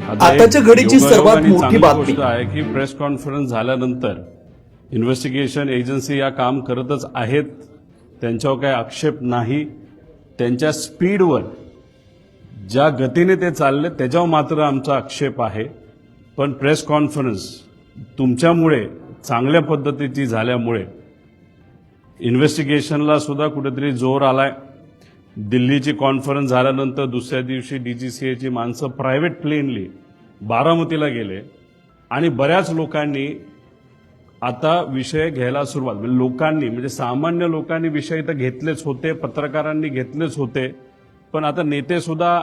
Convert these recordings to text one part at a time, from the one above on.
आताच्या घडीची सर्वात मोठी बातमी गोष्ट आहे की प्रेस कॉन्फरन्स झाल्यानंतर इन्व्हेस्टिगेशन एजन्सी या काम करतच आहेत, त्यांच्यावर काही आक्षेप नाही. त्यांच्या स्पीडवर ज्या गतीने ते चालले त्याच्यावर मात्र आमचा आक्षेप आहे. पण प्रेस कॉन्फरन्स तुमच्यामुळे चांगल्या पद्धतीची झाल्यामुळे इन्व्हेस्टिगेशनला सुद्धा कुठेतरी जोर आलाय. दिल्लीची कॉन्फरन्स झाल्यानंतर दुसऱ्या दिवशी डीजीसीएची माणसं प्रायव्हेट प्लेनली बारामतीला गेले आणि बऱ्याच लोकांनी आता विषय घ्यायला सुरुवात, लोकांनी म्हणजे सामान्य लोकांनी विषय तर घेतलेच होते, पत्रकारांनी घेतलेच होते, पण आता नेते सुद्धा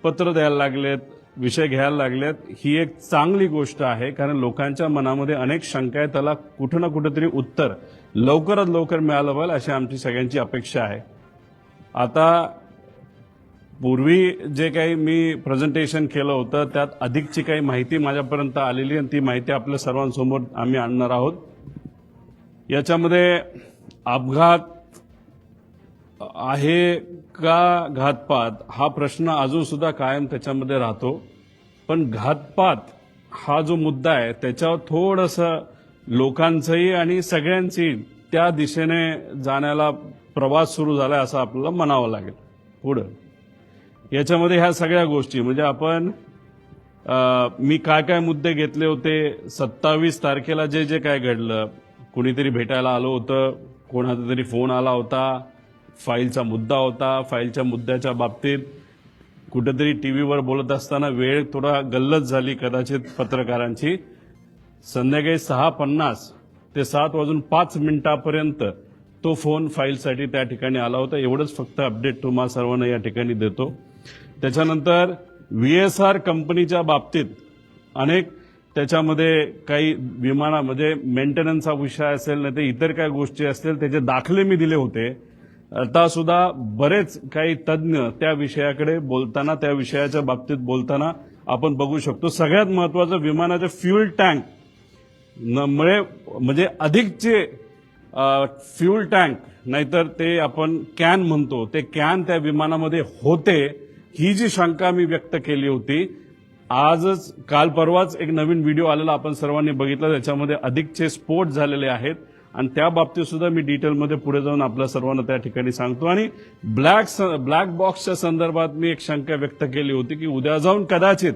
पत्र द्यायला लागलेत, विषय घ्यायला लागलेत. ही एक चांगली गोष्ट आहे, कारण लोकांच्या मनामध्ये अनेक शंका आहेत, त्याला कुठं ना कुठेतरी उत्तर लवकरात लवकर मिळालं पाहिजे अशी आमची सगळ्यांची अपेक्षा आहे. आता पूर्वी जे काही मी प्रेझेंटेशन केलं होतं त्यात अधिकची काही माहिती माझ्यापर्यंत आलेली आणि ती माहिती आपल्या सर्वांसमोर आम्ही आणणार आहोत. याच्यामध्ये अपघात आहे का घातपात हा प्रश्न अजून सुद्धा कायम त्याच्यामध्ये राहतो. पण घातपात हा जो मुद्दा आहे त्याच्यावर थोडंसं लोकांचंही आणि सगळ्यांची त्या दिशेने जाण्याला प्रवास सुरू झालाय असं आपल्याला म्हणावं लागेल. पुढं याच्यामध्ये ह्या सगळ्या गोष्टी म्हणजे आपण मी काय काय मुद्दे घेतले होते, 27 तारखेला जे जे काय घडलं, कुणीतरी भेटायला आलं होतं, कोणाचा तरी फोन आला होता, फाईलचा मुद्दा होता, फाईलच्या मुद्द्याच्या बाबतीत कुठेतरी टीव्हीवर बोलत असताना वेळ थोडा गल्लत झाली कदाचित पत्रकारांची. संध्याकाळी 6:50 ते 7:05 तो फोन फाईलसाठी त्या ठिकाणी आला होता. एवढंच फक्त अपडेट तुम्हा सर्वांना या ठिकाणी देतो. त्याच्यानंतर VSR कंपनीच्या बाबतीत अनेक त्याच्यामध्ये काही विमानामध्ये मेंटेनन्सचा विषय असेल नाही तर इतर काही गोष्टी असतील त्याचे दाखले मी दिले होते. आता सुद्धा बरेच काही तज्ज्ञ त्या विषयाकडे बोलताना, त्या विषयाच्या बाबतीत बोलताना आपण बघू शकतो. सगळ्यात महत्वाचं विमानाचे फ्यूल टँक म्हणजे अधिकचे फ्यूल टँक नाहीतर ते आपण कॅन म्हणतो, ते कॅन त्या विमानामध्ये होते, ही जी शंका मी व्यक्त केली होती. आजच काल परवाच एक नवीन व्हिडिओ आलेला आपण सर्वांनी बघितला, त्याच्यामध्ये अधिकचे स्फोट झालेले आहेत आणि त्या बाबतीत सुद्धा मी डिटेलमध्ये पुढे जाऊन आपल्या सर्वांना त्या ठिकाणी सांगतो. आणि ब्लॅक बॉक्सच्या संदर्भात मी एक शंका व्यक्त केली होती की उद्या जाऊन कदाचित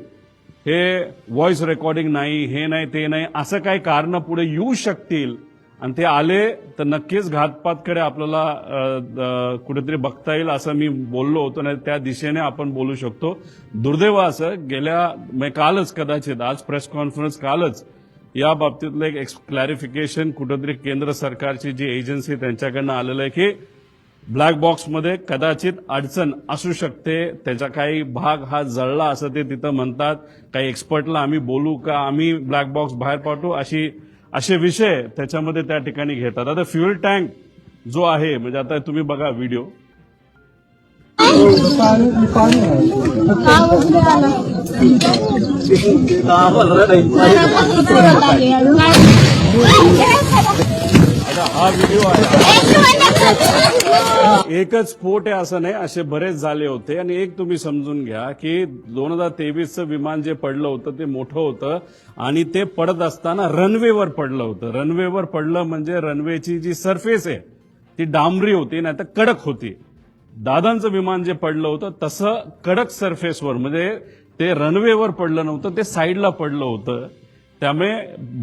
हे व्हॉइस रेकॉर्डिंग नाही, हे नाही, ते नाही, असं काही कारण पुढे येऊ शकतील आणि ते आले तर नक्कीच घातपातकडे आपल्याला कुठेतरी बघता येईल असं मी बोललो होतो. नाही त्या दिशेने आपण बोलू शकतो. दुर्दैव असं कालच कदाचित आज प्रेस कॉन्फरन्स कालच या बाबतीतलं एक क्लॅरिफिकेशन कुठेतरी केंद्र सरकारची जी एजन्सी त्यांच्याकडनं आलेलं आहे की ब्लॅक बॉक्समध्ये कदाचित अडचण असू शकते, त्याचा काही भाग हा जळला असं ते तिथं म्हणतात. काही एक्सपर्टला आम्ही बोलू का, आम्ही ब्लॅक बॉक्स बाहेर पाठवू, असे विषय त्याच्यामध्ये त्या ठिकाणी घेतात. आता फ्युएल टँक जो आहे म्हणजे आता तुम्ही बघा व्हिडिओ. हा व्हिडिओ आहे, एकच स्फोट आहे असं नाही, असे बरेच झाले होते. आणि एक तुम्ही समजून घ्या की 2023चं विमान जे पडलं होतं ते मोठं होतं आणि ते पडत असताना रनवेवर पडलं होतं. रनवेवर पडलं म्हणजे रनवेची जी सरफेस आहे ती डांबरी होती नाही तर कडक होती. दादांचं विमान जे पडलं होतं तसं कडक सरफेसवर म्हणजे ते रनवेवर पडलं नव्हतं, ते साईडला पडलं होतं. त्यामुळे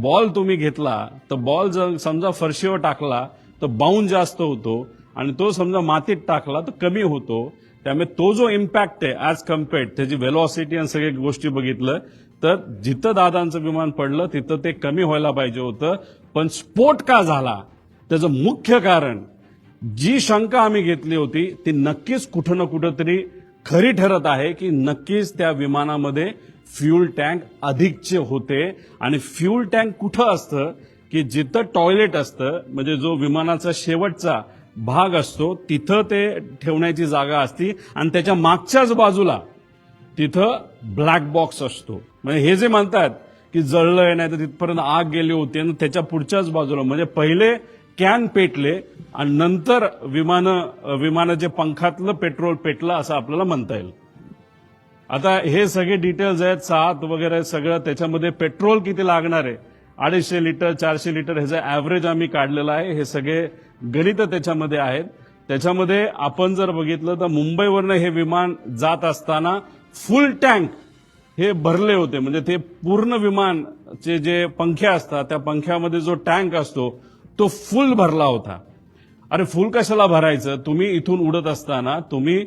बॉल तुम्ही घेतला तर बॉल जर समजा फरशीवर टाकला तर बाउंड जास्त होतो आणि तो समजा मातीत टाकला तर कमी होतो. त्यामुळे तो जो इम्पॅक्ट आहे ॲज कम्पेअर्ड त्याची व्हेलॉसिटी आणि सगळ्या गोष्टी बघितलं तर जिथं दादांचं विमान पडलं तिथं ते कमी व्हायला पाहिजे होतं. पण स्फोट का झाला त्याचं मुख्य कारण जी शंका आम्ही घेतली होती ती नक्कीच कुठं ना कुठंतरी खरी ठरत आहे की नक्कीच त्या विमानामध्ये फ्यूल टँक अधिकचे होते. आणि फ्यूल टँक कुठं असतं की जिथं टॉयलेट असतं म्हणजे जो विमानाचा शेवटचा भाग असतो तिथं ते ठेवण्याची जागा असती आणि त्याच्या मागच्याच बाजूला तिथं ब्लॅक बॉक्स असतो. म्हणजे हे जे म्हणतात की जळलंय नाही तर तिथपर्यंत आग गेली होती आणि त्याच्या पुढच्याच बाजूला म्हणजे पहिले कॅन पेटले आणि नंतर विमानाच्या पंखातलं पेट्रोल पेटलं असं आपल्याला म्हणता येईल. आता हे सगळे डिटेल्स आहेत, सात वगैरे सगळं, त्याच्यामध्ये पेट्रोल किती लागणार आहे, 250 लिटर 400 लिटर ह्याचं ॲव्हरेज आम्ही काढलेलं आहे. हे सगळे गणित त्याच्यामध्ये आहेत. त्याच्यामध्ये आपण जर बघितलं तर मुंबईवरनं हे विमान जात असताना फुल टँक हे भरले होते. म्हणजे ते पूर्ण विमानचे जे पंखे असतात त्या पंख्यामध्ये जो टँक असतो तो फुल भरला होता. अरे फुल कशाला भरायचं? तुम्ही इथून उडत असताना तुम्ही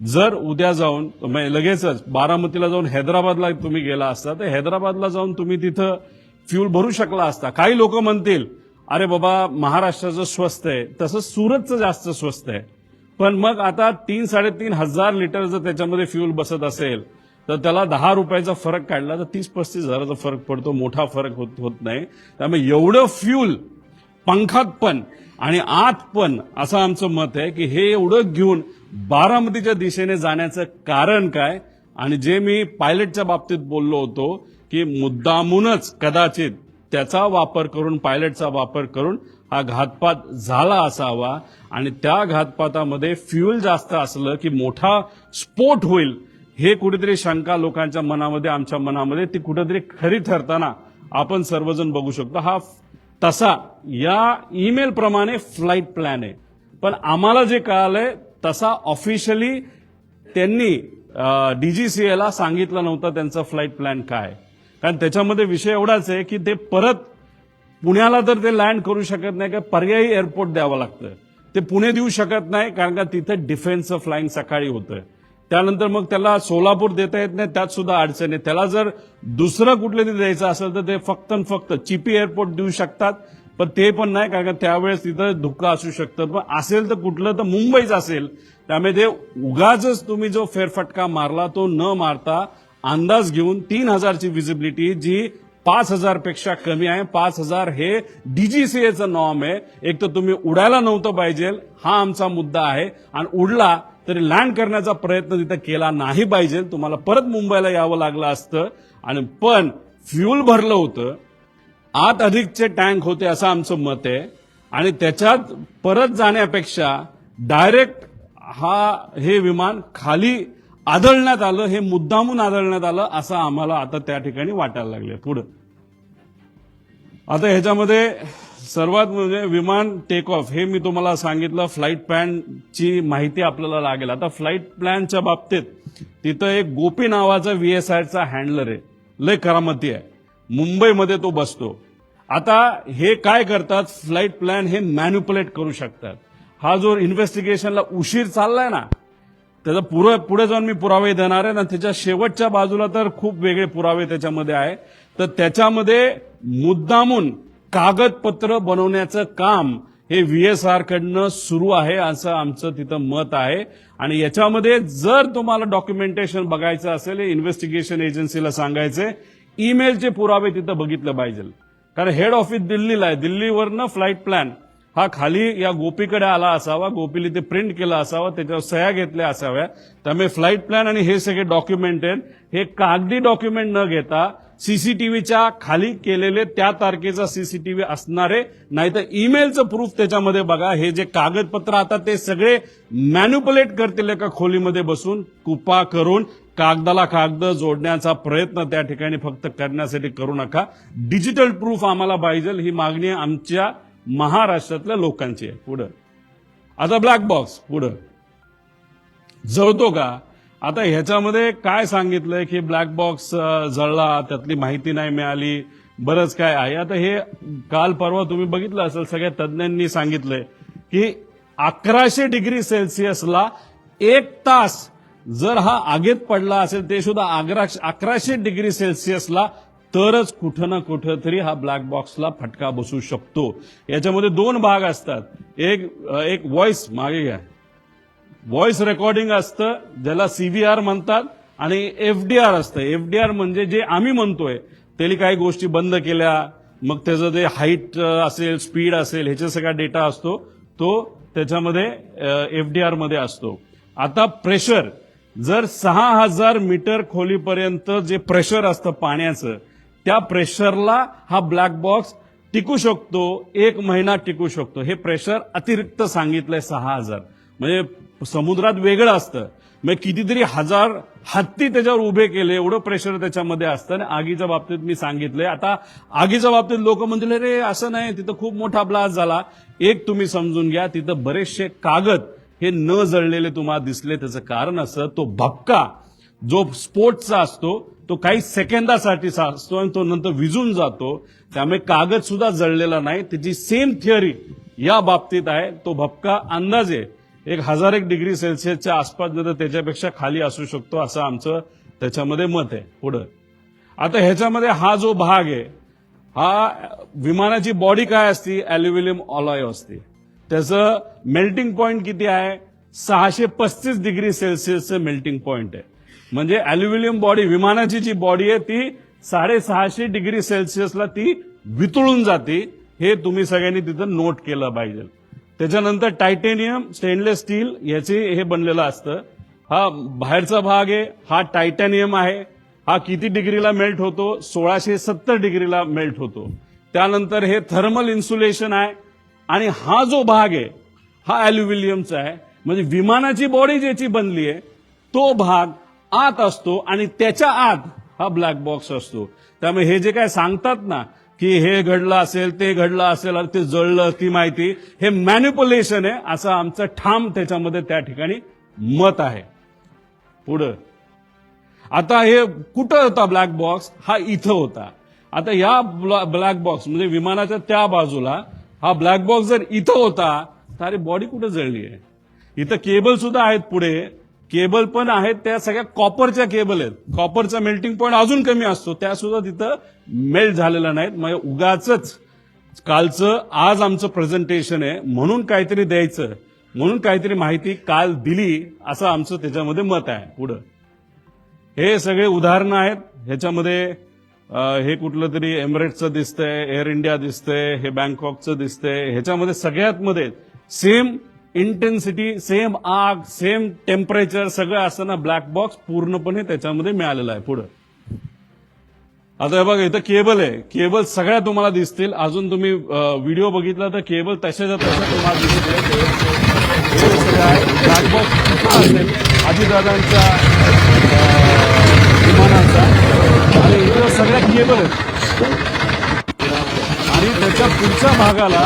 जर उद्या जाऊन लगेचच बारामतीला जाऊन हैदराबादला तुम्ही गेला असता तर हैदराबादला जाऊन तुम्ही तिथं फ्यूल भरू शकला असता. काही लोक म्हणतील अरे बाबा महाराष्ट्राचं स्वस्त आहे, तसं सुरतचं जास्त स्वस्त आहे. पण मग आता 3-3.5 हजार लिटर जर त्याच्यामध्ये फ्यूल बसत असेल तर त्याला 10 रुपयाचा फरक काढला तर 30-35 हजाराचा फरक पडतो. मोठा फरक होत नाही. त्यामुळे एवढं फ्यूल पंखात पण आणि आत पण असं आमचं मत आहे की हे एवढं घेऊन बारामतीच्या दिशेने जाण्याचं कारण काय. आणि जे मी पायलटच्या बाबतीत बोललो होतो की मुद्दामूनच कदाचित त्याचा वापर करून, पायलटचा वापर करून हा घातपात झाला असावा. आणि त्या घातपातामध्ये फ्यूल जास्त असलं की मोठा स्फोट होईल हे कुठेतरी शंका लोकांच्या मनामध्ये, आमच्या मनामध्ये ती कुठेतरी खरी ठरताना आपण सर्वजण बघू शकतो. हा तसा या ईमेल प्रमाणे फ्लाईट प्लॅन आहे. पण आम्हाला जे कळालंय तसा ऑफिशियली त्यांनी डीजीसीएला सांगितलं नव्हतं त्यांचा फ्लाईट प्लॅन काय. कारण त्याच्यामध्ये विषय एवढाच आहे की ते परत पुण्याला तर ते लँड करू शकत नाही, का पर्यायी एअरपोर्ट द्यावं लागतं. ते पुणे देऊ शकत नाही कारण का तिथं डिफेन्सचं फ्लाईंग सकाळी होतं. त्यानंतर मग त्याला सोलापूर देता येत नाही, त्यात सुद्धा अडचण आहे. त्याला जर दुसरं कुठलं द्यायचं असेल तर ते फक्त चिपी एअरपोर्ट देऊ शकतात. पण ते पण नाही कारण त्यावेळेस तिथं धुक्का असू शकतं. पण असेल तर कुठलं तर मुंबईच असेल. त्यामुळे ते उगाच तुम्ही जो फेरफटका मारला तो न मारता अंदाज घेऊन 3000ची व्हिजिबिलिटी जी 5000 पेक्षा कमी आहे. 5000 हे डीजीसीएचं नॉर्म आहे. एक तर तुम्ही उडायला नव्हतं पाहिजे हा आमचा मुद्दा आहे. आणि उडला तरी लँड करण्याचा प्रयत्न तिथं केला नाही पाहिजे. तुम्हाला परत मुंबईला यावं लागलं असतं. आणि पण फ्यूल भरलं होतं, आत अधिकचे टँक होते असं आमचं मत आहे. आणि त्याच्यात परत जाण्यापेक्षा डायरेक्ट हे विमान खाली आदळण्यात आलं, हे मुद्दामून आदळण्यात आलं असं आम्हाला आता त्या ठिकाणी वाटायला लागले. पुढं आता ह्याच्यामध्ये सर्वात म्हणजे विमान टेक ऑफ हे मी तुम्हाला सांगितलं. फ्लाईट प्लॅनची माहिती आपल्याला लागेल. आता फ्लाईट प्लॅनच्या बाबतीत तिथं एक गोपी नावाचा VSIचा हँडलर आहे, लय करामती आहे, मुंबईमध्ये तो बसतो. आता हे काय करतात, फ्लाईट प्लॅन हे मॅन्युप्युलेट करू शकतात. हा जो इन्व्हेस्टिगेशनला उशीर चाललाय ना त्याचा पुढे जाऊन मी पुरावे देणार आहे. आणि त्याच्या शेवटच्या बाजूला तर खूप वेगळे पुरावे त्याच्यामध्ये आहे. तर त्याच्यामध्ये मुद्दामून कागदपत्र बनवण्याचं काम हे VSR कडनं सुरू आहे असं आमचं तिथं मत आहे. आणि याच्यामध्ये जर तुम्हाला डॉक्युमेंटेशन बघायचं असेल, इन्व्हेस्टिगेशन एजन्सीला सांगायचे ईमेलचे पुरावे तिथं बघितलं पाहिजे. कारण हेड ऑफिस दिल्लीला आहे. दिल्लीवरनं फ्लाईट प्लॅन हा खाली या गोपीकडे आला असावा, गोपीने ते प्रिंट केला असावा, त्याच्यावर सह्या घेतल्या असाव्या. त्यामुळे फ्लाईट प्लॅन आणि हे सगळे डॉक्युमेंट आहेत हे कागदी डॉक्युमेंट न घेता सीसीटीव्हीच्या खाली केलेले त्या तारखेचा सीसीटीव्ही असणारे, नाही तर ईमेलचं प्रूफ त्याच्यामध्ये बघा. हे जे कागदपत्र आता ते सगळे मॅन्युप्युलेट करतील एका खोलीमध्ये बसून, कुपा करून कागदाला कागद जोडण्याचा प्रयत्न त्या ठिकाणी फक्त करण्यासाठी करू नका. डिजिटल प्रूफ आम्हाला पाहिजे, ही मागणी आमच्या महाराष्ट्रातल्या लोकांची आहे. पुढं आता ब्लॅक बॉक्स पुढं जळतो का. आता ह्याच्यामध्ये काय सांगितलंय की ब्लॅक बॉक्स जळला, त्यातली माहिती नाही मिळाली, बरंच काय आहे. आता हे काल परवा तुम्ही बघितलं असेल, सगळ्या तज्ज्ञांनी सांगितलंय की 1100 डिग्री सेल्सिअसला 1 तास जर हा आगीत पडला असेल, ते सुद्धा 1100 डिग्री सेल्सिअसला, तरच कुठं ना कुठं तरी हा ब्लॅक बॉक्सला फटका बसू शकतो. याच्यामध्ये 2 भाग असतात. एक व्हॉइस मागे घ्या, व्हॉइस रेकॉर्डिंग असतं ज्याला CVR म्हणतात, आणि FDR असतं. FDR म्हणजे जे आम्ही म्हणतोय त्याला काही गोष्टी बंद केल्या, मग त्याचं जे हाईट असेल, स्पीड असेल, ह्याचा सगळा डेटा असतो तो त्याच्यामध्ये FDR मध्ये असतो. आता प्रेशर जर 6000 मीटर खोलीपर्यंत जे प्रेशर असतं पाण्याचं, त्या प्रेशरला हा ब्लॅक बॉक्स टिकू शकतो, 1 महिना टिकू शकतो. हे प्रेशर अतिरिक्त सांगितलंय 6000. म्हणजे समुद्रात वेगळं असतं. मग कितीतरी हजार हत्ती त्याच्यावर उभे केले, एवढं प्रेशर त्याच्यामध्ये असतं. आणि आगीच्या बाबतीत मी सांगितलंय. आता आगीच्या बाबतीत लोक म्हणतील रे असं नाही, तिथं खूप मोठा ब्लास्ट झाला. एक तुम्ही समजून घ्या, तिथं बरेचसे कागद हे न जळलेले तुम्हाला दिसले. त्याचं कारण असं, तो भपका जो स्फोटचा असतो तो काही सेकंदासाठी असतो आणि तो नंतर विझून जातो. त्यामुळे कागद सुद्धा जळलेला नाही. त्याची सेम थिअरी या बाबतीत आहे. तो भपका अंदाजे 1001 डिग्री सेल्सिअसच्या आसपास, नाही तर त्याच्यापेक्षा खाली असू शकतो, असं आमचं त्याच्यामध्ये मत आहे. पुढं आता ह्याच्यामध्ये हा जो भाग आहे, हा विमानाची बॉडी काय असती, अल्युमिनियम अलॉय असते. त्याचं मेल्टिंग पॉइंट किती आहे, 635 डिग्री सेल्सिअसचं मेल्टिंग पॉइंट आहे. म्हणजे अल्युमिनियम बॉडी, विमानाची जी बॉडी आहे ती 650 डिग्री सेल्सिअसला ती वितळून जाते. हे तुम्ही सगळ्यांनी तिथं नोट केलं पाहिजे. त्याच्यानंतर टायटेनियम, स्टेनलेस स्टील याचे हे बनलेलं असतं. हा बाहेरचा भाग आहे, हा टायटॅनियम आहे. हा किती डिग्रीला मेल्ट होतो, 1670 डिग्रीला मेल्ट होतो. त्यानंतर हे थर्मल इन्सुलेशन आहे. आणि हा जो भाग आहे हा अल्युमिनियमचा आहे. म्हणजे विमानाची बॉडी ज्याची बनली आहे तो भाग आत असतो आणि त्याच्या आत हा ब्लॅक बॉक्स असतो. त्यामुळे हे जे काय सांगतात ना की हे घडलं असेल, ते घडलं असेल, ते जळलं, ती माहिती, हे मॅनिप्युलेशन आहे, असं आमचं ठाम त्याच्यामध्ये त्या ठिकाणी मत आहे. पुढं आता हे कुठं होता ब्लॅक बॉक्स, हा इथं होता. आता या ब्लॅक बॉक्स म्हणजे विमानाच्या त्या बाजूला हा ब्लॅक बॉक्स जर इथं होता तर अरे बॉडी कुठं जळली आहे. इथं केबल सुद्धा आहेत, पुढे केबल पण आहेत, त्या सगळ्या कॉपरच्या केबल आहेत. कॉपरचा मेल्टिंग पॉइंट अजून कमी असतो, त्या सुद्धा तिथं मेल्ट झालेला नाहीत. म्हणजे उगाच कालचं आज आमचं प्रेझेंटेशन आहे म्हणून काहीतरी द्यायचं, म्हणून काहीतरी माहिती काल दिली, असं आमचं त्याच्यामध्ये मत आहे. पुढं हे सगळे उदाहरणं आहेत. ह्याच्यामध्ये हे कुठलं तरी एमिरेट्सचं दिसतंय, एअर इंडिया दिसतंय, हे बँकॉकचं दिसतंय. ह्याच्यामध्ये सगळ्यात मध्ये सेम इंटेन्सिटी, सेम आग, सेम टेम्परेचर सगळं असताना ब्लॅक बॉक्स पूर्णपणे त्याच्यामध्ये मिळालेला आहे. पुढं आता हे बघा, इथं केबल आहे. केबल सगळ्या तुम्हाला दिसतील. अजून तुम्ही व्हिडिओ बघितला तर केबल तशाच्या तशा तुम्हाला दिसतील. ब्लॅक बॉक्स असेल अजितदादांच्या विमानाचा, आणि इथं सगळ्या केबल आहेत. आणि त्याच्या पुढच्या भागाला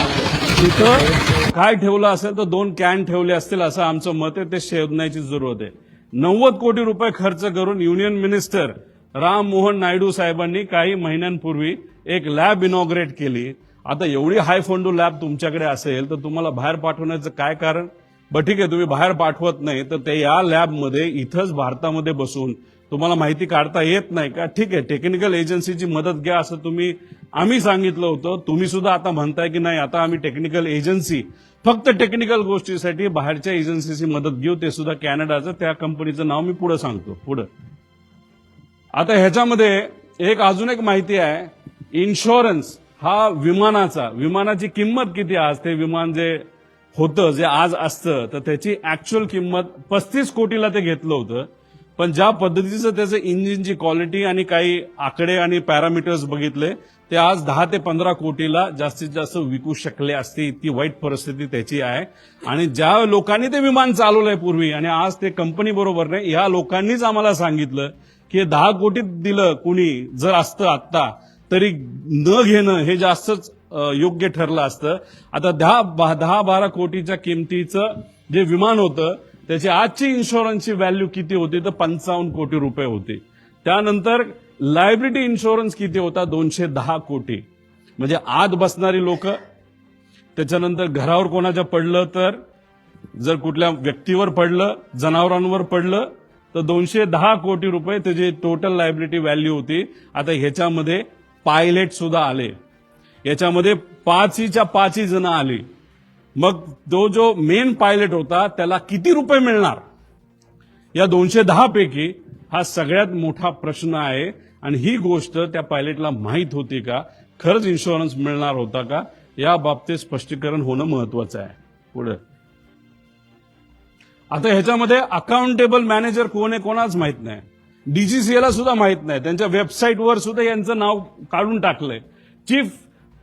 तिथं काय ठेवलं असेल तर 2 कॅन ठेवले असतील, असं आमचं मत आहे. ते शोधण्याची जरूरत आहे. 90 कोटी रुपये खर्च करून युनियन मिनिस्टर राम मोहन नायडू साहेबांनी काही महिन्यांपूर्वी एक लॅब इनॉग्रेट केली. आता एवढी हाय फंडू लॅब तुमच्याकडे असेल तर तुम्हाला बाहेर पाठवण्याचं काय कारण. बरं ठीक आहे, तुम्ही बाहेर पाठवत नाही तर ते या लॅबमध्ये इथंच भारतामध्ये बसून तुम्हाला माहिती काढता येत नाही का. ठीक आहे, टेक्निकल एजन्सीची मदत घ्या असं आम्ही सांगितलं होतं. तुम्ही सुद्धा आता म्हणताय की नाही आता आम्ही टेक्निकल एजन्सी फक्त टेक्निकल गोष्टीसाठी बाहेरच्या एजन्सीची मदत घेऊ, ते सुद्धा कॅनडाचं. त्या कंपनीचं नाव मी पुढे सांगतो. पुढं आता ह्याच्यामध्ये अजून एक माहिती आहे. इन्शुरन्स हा विमानाची किंमत किती आज, ते विमान जे होतं, जे आज असतं, तर त्याची ऍक्च्युअल किंमत 35 कोटीला ते घेतलं होतं. पण ज्या पद्धतीचं त्याचं इंजिनची क्वालिटी आणि काही आकडे आणि पॅरामीटर्स बघितले, ते आज 10 ते 15 कोटीला जास्तीत जास्त विकू शकले असते. इतकी वाईट परिस्थिती त्याची आहे. आणि ज्या लोकांनी ते विमान चालवलंय पूर्वी आणि आज ते कंपनी बरोबर नाही, या लोकांनीच आम्हाला सांगितलं की 10 कोटीत दिलं कुणी जर असतं आत्ता तरी न घेणं हे जास्तच योग्य ठरलं असतं. आता 10-12 कोटीच्या किमतीचं जे विमान होतं त्याची आजची इन्शुरन्सची व्हॅल्यू किती होती तर 55 कोटी रुपये होती. त्यानंतर लायबिलिटी इन्शुरन्स किती होता, 210 कोटी. म्हणजे आत बसणारी लोक, त्याच्यानंतर घरावर कोणाच्या पडलं, तर जर कुठल्या व्यक्तीवर पडलं, जनावरांवर पडलं तर 210 कोटी रुपये त्याची टोटल लायबिलिटी व्हॅल्यू होती. आता ह्याच्यामध्ये पायलट सुद्धा आले, याच्यामध्ये 5 जण आली. मग तो जो मेन पायलट होता त्याला किती रुपये मिळणार या 210 पैकी, हा सगळ्यात मोठा प्रश्न आहे. आणि ही गोष्ट त्या पायलटला माहीत होती का, खरंच इन्शुरन्स मिळणार होता का, या बाबतीत स्पष्टीकरण होणं महत्वाचं आहे. पुढे आता ह्याच्यामध्ये अकाउंटेबल मॅनेजर कोण आहे कोणाच माहित नाही. डीजीसीएला सुद्धा माहित नाही. त्यांच्या वेबसाईटवर सुद्धा यांचं नाव काढून टाकलंय. Chief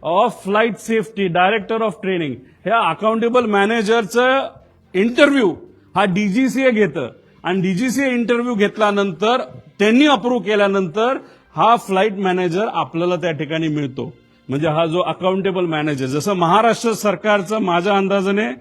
of flight safety, director of training, ह्या अकाउंटेबल मॅनेजरचं इंटरव्ह्यू हा डीजीसीए घेतं. आणि डीजीसीए इंटरव्ह्यू घेतल्यानंतर त्यांनी अप्रूव्ह केल्यानंतर हा फ्लाईट मॅनेजर आपल्याला त्या ठिकाणी मिळतो. म्हणजे हा जो अकाउंटेबल मॅनेजर, जसं महाराष्ट्र सरकारचं माझ्या अंदाजाने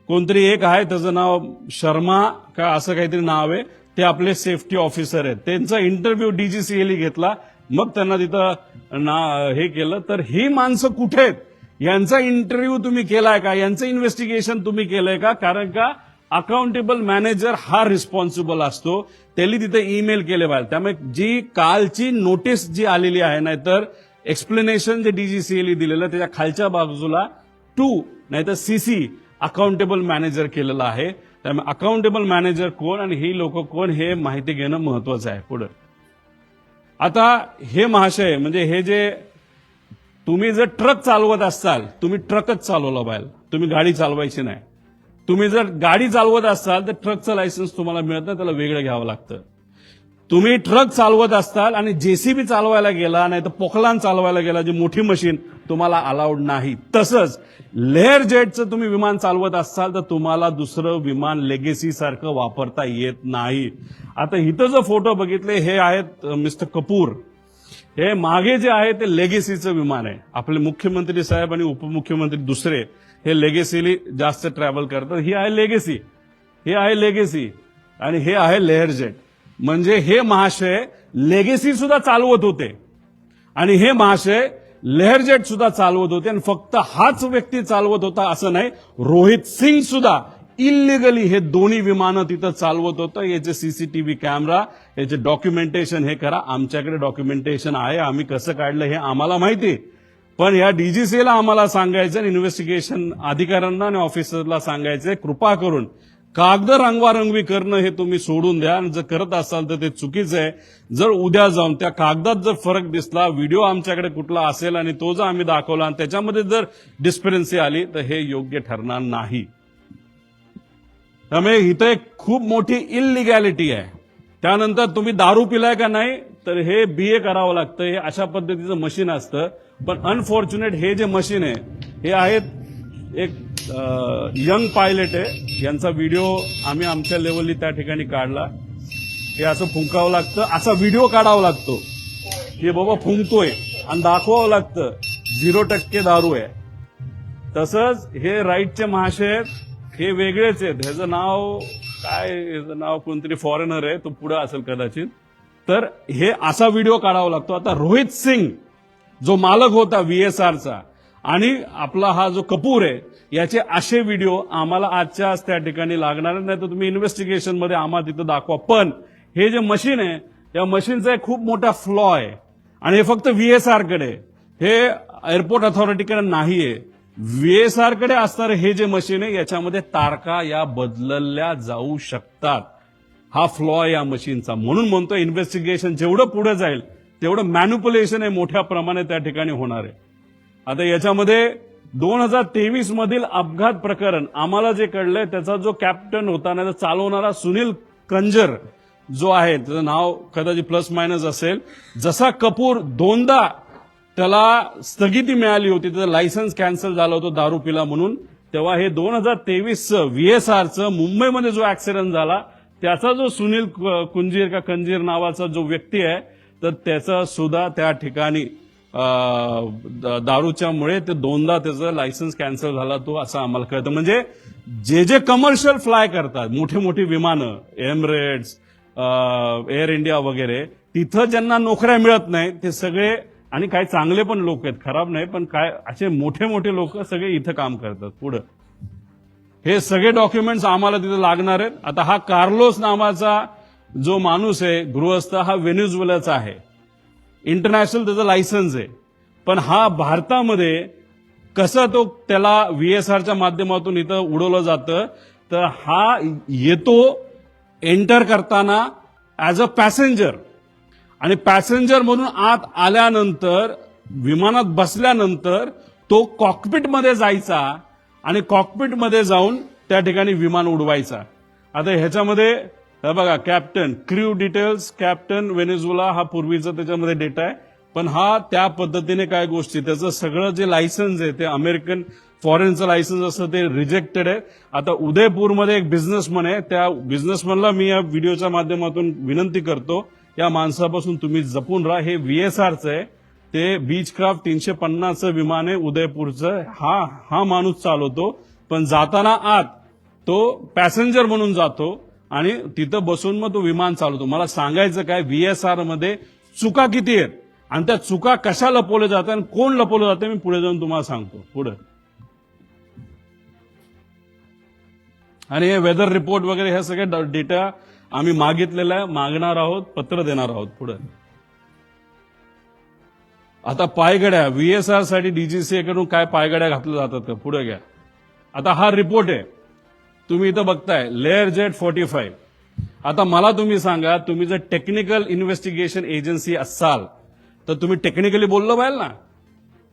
कोणतरी एक आहे, त्याचं नाव शर्मा का असं काहीतरी नाव आहे, ते आपले सेफ्टी ऑफिसर आहेत. त्यांचा इंटरव्ह्यू डीजीसीएली घेतला, मग त्यांना तिथं हे केलं. तर ही माणसं कुठे आहेत, यांचा इंटरव्ह्यू तुम्ही केलाय का, यांचं इन्व्हेस्टिगेशन तुम्ही केलंय का? कारण का अकाउंटेबल मॅनेजर हा रिस्पॉन्सिबल असतो, त्यांनी तिथे ईमेल केले पाहिजे. त्यामुळे जी कालची नोटीस जी आलेली आहे, नाहीतर एक्सप्लेनेशन जे डीजीसीएली दिलेलं त्याच्या खालच्या बाजूला 2 नाहीतर सीसी अकाउंटेबल मॅनेजर केलेलं आहे. त्यामुळे अकाउंटेबल मॅनेजर कोण आणि ही लोक कोण हे माहिती घेणं महत्वाचं आहे. पुढे आता हे महाशय, म्हणजे हे जे तुम्ही जर ट्रक चालवत असाल, तुम्ही ट्रकच चालवला पाहिजे, तुम्ही गाडी चालवायची नाही. तुम्ही जर गाडी चालवत असाल तर ट्रकचं लायसन्स तुम्हाला मिळत नाही, त्याला वेगळं घ्यावं लागतं. तुम्ही ट्रक चालवत असताल आणि जेसीबी चालवायला गेला, नाही तर पोखलान चालवायला गेला, जी मोठी मशीन, तुम्हाला अलाउड नाही. तसंच लेअर जेटचं तुम्ही विमान चालवत असाल तर तुम्हाला दुसरं विमान लेगेसी सारखं वापरता येत नाही. आता इथं जो फोटो बघितले हे आहेत मिस्टर कपूर. हे मागे जे आहे ते लेगेसीचं विमान आहे. आपले मुख्यमंत्री साहेब आणि उपमुख्यमंत्री दुसरे हे लेगेसीली जास्त ट्रॅव्हल करतात. ही आहे लेगेसी, हे आहे लेगेसी आणि हे आहे लेअर जेट. म्हणजे हे महाशय लेगेसी सुद्धा चालवत होते आणि हे महाशय लेअर जेट सुद्धा चालवत होते. आणि फक्त हाच व्यक्ती चालवत होता असं नाही, रोहित सिंग सुद्धा इलिगली हे दोन्ही विमानं तिथं चालवत होतं. याचे सीसीटीव्ही कॅमेरा, याचे डॉक्युमेंटेशन हे करा. आमच्याकडे डॉक्युमेंटेशन आहे, आम्ही कसं काढलं हे आम्हाला माहिती. पण या डीजीसीला आम्हाला सांगायचं आणि इन्व्हेस्टिगेशन अधिकाऱ्यांना आणि ऑफिसरला सांगायचं, कृपा करून कागद रंगवारंगवी करणं हे तुम्ही सोडून द्या. आणि जर करत असाल तर ते चुकीचं आहे. जर उद्या जाऊन त्या कागदात जर फरक दिसला, व्हिडिओ आमच्याकडे कुठला असेल आणि तो जर आम्ही दाखवला आणि त्याच्यामध्ये जर डिस्क्रिपन्सी आली तर हे योग्य ठरणार नाही. त्यामुळे इथं एक खूप मोठी इलिगॅलिटी आहे. त्यानंतर तुम्ही दारू पिलाय का नाही तर हे बीए करावं लागतं. हे अशा पद्धतीचं मशीन असतं. पण अनफॉर्च्युनेट हे जे मशीन आहे हे आहेत एक यंग पायलट आहे, यांचा व्हिडिओ आम्ही आमच्या लेवलनी त्या ठिकाणी काढला. हे असं फुंकावं लागतं, असा व्हिडिओ काढावा लागतो की बाबा फुंकतोय आणि दाखवावं लागतं 0% दारू आहे. तसंच हे राईटचे महाशय हे वेगळेच आहेत. ह्याचं नाव काय, ह्याचं नाव कोणतरी फॉरेनर आहे, तो पुढे असेल कदाचित. तर हे असा व्हिडिओ काढावा लागतो. आता रोहित सिंग जो मालक होता VSRचा आणि आपला हा जो कपूर आहे, याचे असे व्हिडिओ आम्हाला आजच्या आज त्या ठिकाणी लागणार नाही. तर तुम्ही इन्व्हेस्टिगेशन मध्ये आम्हाला तिथं दाखवा. पण हे जे मशीन आहे, या मशीनचा एक खूप मोठा फ्लॉ आहे आणि हे फक्त VSR कडे, हे एअरपोर्ट अथॉरिटीकडे नाहीये. VSR कडे असणारे हे जे मशीन आहे याच्यामध्ये तारखा या बदलल्या जाऊ शकतात. हा फ्लॉ आहे या मशीनचा. म्हणून म्हणतो इन्व्हेस्टिगेशन जेवढं पुढे जाईल तेवढं मॅन्युप्युलेशन हे मोठ्या प्रमाणात त्या ठिकाणी होणार आहे. आता याच्यामध्ये 2023 मधील अपघात प्रकरण आम्हाला जे कळलंय, त्याचा जो कॅप्टन होता ना, चालवणारा सुनील कंजर जो आहे, त्याचं नाव कदाचित प्लस मायनस असेल. जसा कपूर दोनदा त्याला स्थगिती मिळाली होती, त्याचं लायसन्स कॅन्सल झालं होतं दारू पिला म्हणून, तेव्हा हे 2023चं VSRचं मुंबईमध्ये जो ऍक्सिडेंट झाला त्याचा जो सुनील कुंजीर का कंजीर नावाचा जो व्यक्ती आहे, तर त्याचा सुद्धा त्या ठिकाणी दारूच्यामुळे ते दोनदा त्याचं लायसन्स कॅन्सल झाला तो, असं आम्हाला कळतं. म्हणजे जे जे कमर्शियल फ्लाय करतात, मोठी मोठी विमानं, एमिरेट्स, एअर इंडिया वगैरे, तिथं ज्यांना नोकऱ्या मिळत नाही ते सगळे, आणि काही चांगले पण लोक आहेत, खराब नाही, पण काय असे मोठे मोठे लोक सगळे इथं काम करतात. पुढं हे सगळे डॉक्युमेंट्स आम्हाला तिथं लागणार आहेत. आता हा कार्लोस नावाचा जो माणूस आहे गृहस्थ, हा व्हेनेझुएलाचा आहे. इंटरनॅशनल त्याचं लायसन्स आहे. पण हा भारतामध्ये कसं तो त्याला VSRच्या माध्यमातून इथं उडवलं जातं, तर हा येतो एंटर करताना ऍज अ पॅसेंजर, आणि पॅसेंजर म्हणून आत आल्यानंतर विमानात बसल्यानंतर तो कॉकपिटमध्ये जायचा आणि कॉकपिटमध्ये जाऊन त्या ठिकाणी विमान उडवायचा. आता ह्याच्यामध्ये बघा, captain, crew details, captain Venezuela हा पूर्वीचा त्याच्यामध्ये डेटा आहे. पण हा त्या पद्धतीने काय गोष्टी, त्याचं सगळं जे लायसन्स आहे ते अमेरिकन फॉरेनचं लायसन्स असतं ते रिजेक्टेड आहे. आता उदयपूरमध्ये एक बिझनेसमन आहे, त्या बिझनेसमनला मी या व्हिडिओच्या माध्यमातून विनंती करतो, या माणसापासून तुम्ही जपून राहा. हे VSRचं आहे, ते बीचक्राफ्ट 350चं विमान आहे उदयपूरचं. हा माणूस चालवतो, पण जाताना आत तो पॅसेंजर म्हणून जातो आणि तिथं बसून मग तो विमान चालवतो. मला सांगायचं काय, VSR मध्ये चुका किती आहेत आणि त्या चुका कशा लपवल्या जातात आणि कोण लपवलं जाते, मी पुढे जाऊन तुम्हाला सांगतो. पुढे आणि हे वेदर रिपोर्ट वगैरे हे सगळे डेटा आम्ही मागितलेला आहे, मागणार आहोत, पत्र देणार आहोत. पुढे आता पायगड्या VSR साठी DGCA कडून काय पायगड्या घातल्या जातात का, पुढे घ्या. आता हा रिपोर्ट आहे, तुम्ही इथं बघताय, लेअर जेट 45. आता मला तुम्ही सांगा, तुम्ही जर टेक्निकल इन्व्हेस्टिगेशन एजन्सी असाल तर तुम्ही टेक्निकली बोललो पाहिजे ना,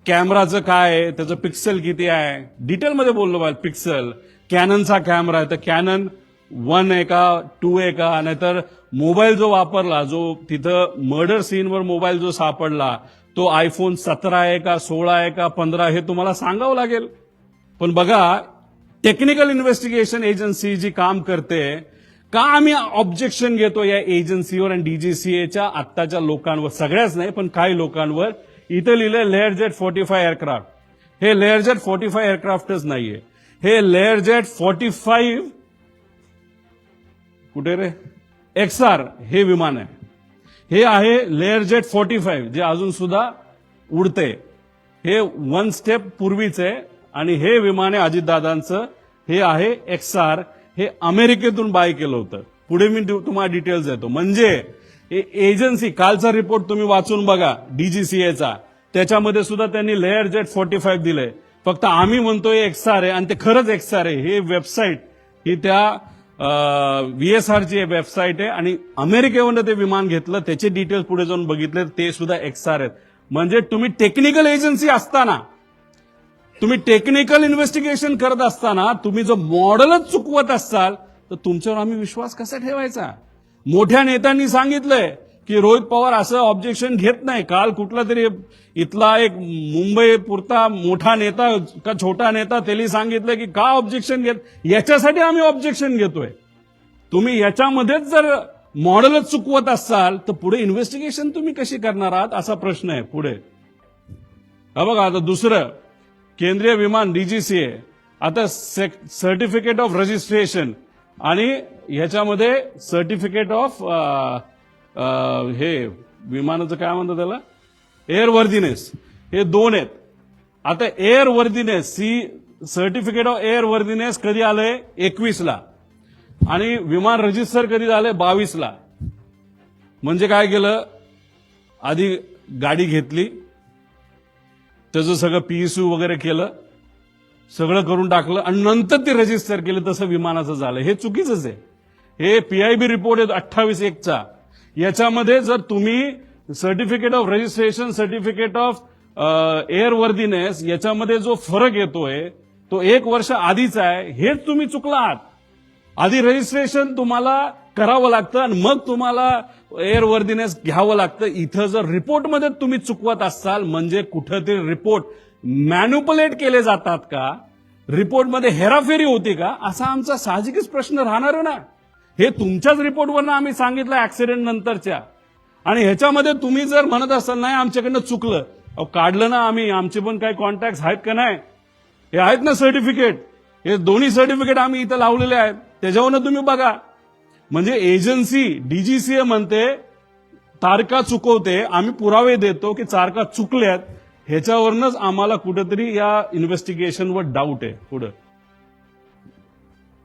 कॅमेराचं काय आहे, त्याचं पिक्सल किती आहे, डिटेलमध्ये बोललो पाहिजे. पिक्सल, कॅननचा कॅमेरा आहे तर कॅनन 1 आहे का 2 आहे का, नाहीतर मोबाईल जो वापरला, जो तिथं मर्डर सीनवर मोबाईल जो सापडला तो iPhone 17 आहे का 16 आहे का 15, हे तुम्हाला सांगावं लागेल. पण बघा, टेक्निकल इन्व्हेस्टिगेशन एजन्सी जी काम करते, का आम्ही ऑब्जेक्शन घेतो या एजन्सीवर आणि DGCAच्या आत्ताच्या लोकांवर, सगळ्याच नाही पण काही लोकांवर. इथं लिहिलंय लेअर जेट 45 एअरक्राफ्ट. हे लेअर जेट 45 एअरक्राफ्टच नाहीये, हे लेअर जेट 45 कुठे रे XR हे विमान आहे. हे आहे लेअर जेट 45 जे अजून सुद्धा उडते. हे 1 स्टेप पूर्वीच आहे आणि हे विमान आहे अजितदादांचं, हे आहे XR. हे अमेरिकेतून बाय केलं होतं. पुढे मी तुम्हाला डिटेल्स देतो. म्हणजे एजन्सी, कालचा रिपोर्ट तुम्ही वाचून बघा DGCAचा, त्याच्यामध्ये सुद्धा त्यांनी लेअर जेट 45 दिलंय. फक्त आम्ही म्हणतोय XR आहे आणि ते खरंच XR आहे. हे वेबसाईट ही त्या VSRची वेबसाईट आहे आणि अमेरिकेवरून ते विमान घेतलं, त्याचे डिटेल्स पुढे जाऊन बघितले, ते सुद्धा XR आहेत. म्हणजे तुम्ही टेक्निकल एजन्सी असताना, तुम्ही टेक्निकल इन्व्हेस्टिगेशन करत असताना तुम्ही जर मॉडेलच चुकवत असाल तर तुमच्यावर आम्ही विश्वास कसा ठेवायचा. मोठ्या नेत्यांनी सांगितलंय की रोहित पवार असं ऑब्जेक्शन घेत नाही. काल कुठला तरी इथला एक मुंबई पुरता मोठा नेता का छोटा नेता त्यांनी सांगितलं की का ऑब्जेक्शन घेत, याच्यासाठी आम्ही ऑब्जेक्शन घेतोय. तुम्ही याच्यामध्येच जर मॉडेलच चुकवत असाल तर पुढे इन्व्हेस्टिगेशन तुम्ही कशी करणार आहात, असा प्रश्न आहे. पुढे हा बघा, आता दुसरं केंद्रीय विमान DGCA, आता सर्टिफिकेट ऑफ रजिस्ट्रेशन आणि ह्याच्यामध्ये सर्टिफिकेट ऑफ हे विमानाचं काय म्हणतात त्याला, एअरवर्दीनेस, हे 2 आहेत. आता एअरवर्दीनेस, सर्टिफिकेट ऑफ एअरवर्दीनेस कधी आलंय 21ला आणि विमान रजिस्टर कधी झालंय 22ला. म्हणजे काय केलं, आधी गाडी घेतली, त्याचं सगळं PSU वगैरे केलं, सगळं करून टाकलं आणि नंतर ते रजिस्टर केलं, तसं विमानाचं झालं. हे चुकीचंच आहे. हे PIB रिपोर्ट आहे 28/1चा. याच्यामध्ये जर तुम्ही certificate of registration, certificate of airworthiness, याच्यामध्ये जो फरक येतोय तो 1 वर्ष आधीचा आहे, हेच तुम्ही चुकला आहात. आधी रजिस्ट्रेशन तुम्हाला करावं लागतं आणि मग तुम्हाला एअरवर्दीनेस घ्यावं लागतं. इथं जर रिपोर्टमध्ये तुम्ही चुकवत असाल म्हणजे कुठंतरी रिपोर्ट मॅन्युपुलेट केले जातात का, रिपोर्टमध्ये हेराफेरी होती का, असा आमचा साहजिकच प्रश्न राहणार ना. हे तुमच्याच रिपोर्टवरनं आम्ही सांगितलं ऍक्सिडेंट नंतरच्या. आणि ह्याच्यामध्ये तुम्ही जर म्हणत असाल नाही आमच्याकडनं चुकलं, काढलं ना आम्ही, आमचे पण काही कॉन्टॅक्ट आहेत का नाही, हे आहेत ना सर्टिफिकेट, हे दोन्ही सर्टिफिकेट आम्ही इथं लावलेले आहेत, त्याच्यावरनं तुम्ही बघा. म्हणजे एजन्सी DGCA म्हणते तारखा चुकवते, आम्ही पुरावे देतो की तारखा चुकल्यात, ह्याच्यावरनच आम्हाला कुठेतरी या इन्व्हेस्टिगेशनवर डाऊट आहे. पुढे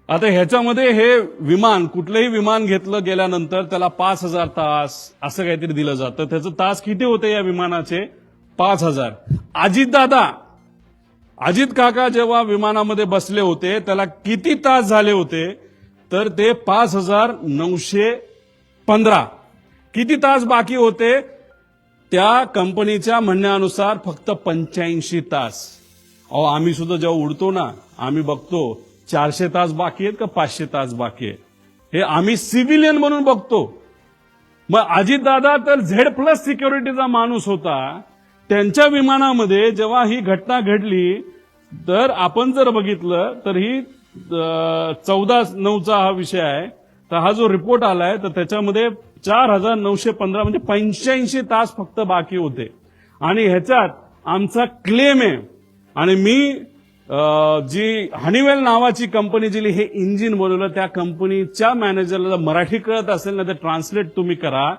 आता ह्याच्यामध्ये हे विमान, कुठलंही विमान घेतलं गेल्यानंतर त्याला 5000 तास असं काहीतरी दिलं जातं. त्याचं तास किती होते या विमानाचे, 5000. अजित काका जेव्हा विमानामध्ये बसले होते त्याला किती तास झाले होते, तर ते 5915. किती तास बाकी होते, त्या कंपनीच्या म्हणण्यानुसार फक्त 85 तास. अहो आम्ही सुद्धा जेव्हा उडतो ना, आम्ही बघतो 400 तास बाकी आहेत का 500 तास बाकी आहे, हे आम्ही सिव्हिलियन म्हणून बघतो. मग अजितदादा तर Z+ सिक्युरिटीचा माणूस होता. त्यांच्या विमानामध्ये जेव्हा ही घटना घडली तर आपण जर बघितलं तर ही 14/9चा हा विषय आहे. तर हा जो रिपोर्ट आलाय तर त्याच्यामध्ये 4,915 म्हणजे 85 तास फक्त बाकी होते. आणि ह्याच्यात आमचा क्लेम आहे. आणि मी जी हनीवेल नावाची कंपनी जी हे इंजिन बनवलं त्या कंपनीच्या मॅनेजरला मराठी कळत असेल ना तर ट्रान्सलेट तुम्ही करा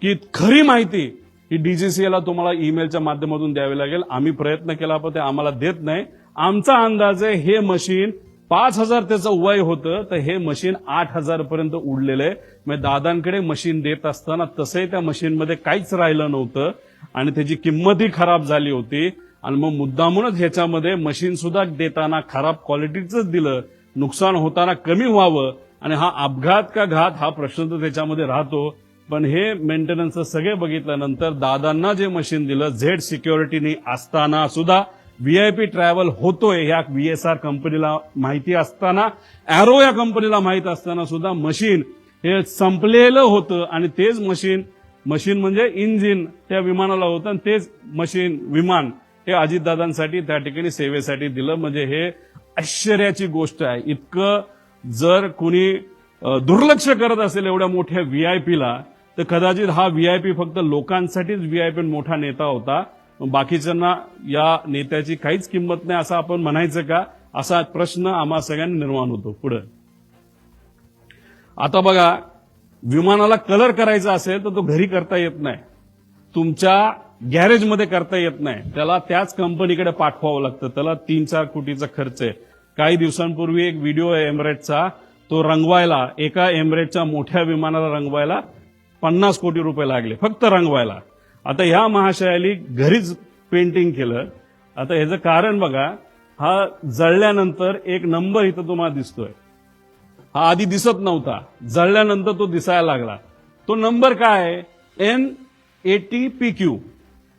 की खरी माहिती ही डीजीसीएला तुम्हाला ईमेलच्या माध्यमातून द्यावी लागेल. आम्ही प्रयत्न केला पण ते आम्हाला देत नाही. आमचा अंदाज आहे हे मशीन 5,000 त्याचं वय होतं तर हे मशीन 8,000 पर्यंत उडलेलं आहे. म्हणजे दादांकडे मशीन देत असताना तसंही त्या मशीनमध्ये काहीच राहिलं नव्हतं आणि त्याची किंमतही खराब झाली होती. आणि मग मुद्दामूनच ह्याच्यामध्ये मशीन सुद्धा देताना खराब क्वालिटीचंच दिलं. नुकसान होताना कमी व्हावं आणि हा अपघात का घात हा प्रश्न तर त्याच्यामध्ये राहतो. पण हे मेंटेनन्स सगळे बघितल्यानंतर दादांना जे मशीन दिलं Z सिक्युरिटीनी असताना सुद्धा VIP ट्रॅव्हल होतोय ह्या VSR कंपनीला माहिती असताना, एरो या कंपनीला माहित असताना सुद्धा मशीन हे संपलेलं होतं. आणि तेच मशीन म्हणजे इंजिन त्या विमानाला होतं आणि तेच विमान हे अजितदादांसाठी त्या ठिकाणी सेवेसाठी दिलं. म्हणजे हे आश्चर्याची गोष्ट आहे. इतकं जर कुणी दुर्लक्ष करत असेल एवढ्या मोठ्या VIPला तर कदाचित हा VIP फक्त लोकांसाठीच VIP मोठा नेता होता. बाकीच्यांना या नेत्याची काहीच किंमत नाही असं आपण म्हणायचं का, असा प्रश्न आम्हा सगळ्यांना निर्माण होतो. पुढे आता बघा, विमानाला कलर करायचा असेल तर तो घरी करता येत नाही, तुमच्या गॅरेजमध्ये करता येत नाही. त्याला त्याच कंपनीकडे पाठवावं लागतं. त्याला 3-4 कोटीचा खर्च आहे. काही दिवसांपूर्वी एक व्हिडिओ आहे एमिरेटचा, तो रंगवायला एका एमिरेटच्या मोठ्या विमानाला रंगवायला 50 कोटी रुपये लागले फक्त रंगवायला. आता ह्या महाशयाली घरीच पेंटिंग केलं. आता ह्याचं कारण बघा, हा जळल्यानंतर एक नंबर इथं तुम्हाला दिसतोय. हा आधी दिसत नव्हता, जळल्यानंतर तो दिसायला लागला. तो नंबर काय आहे? N80PQ.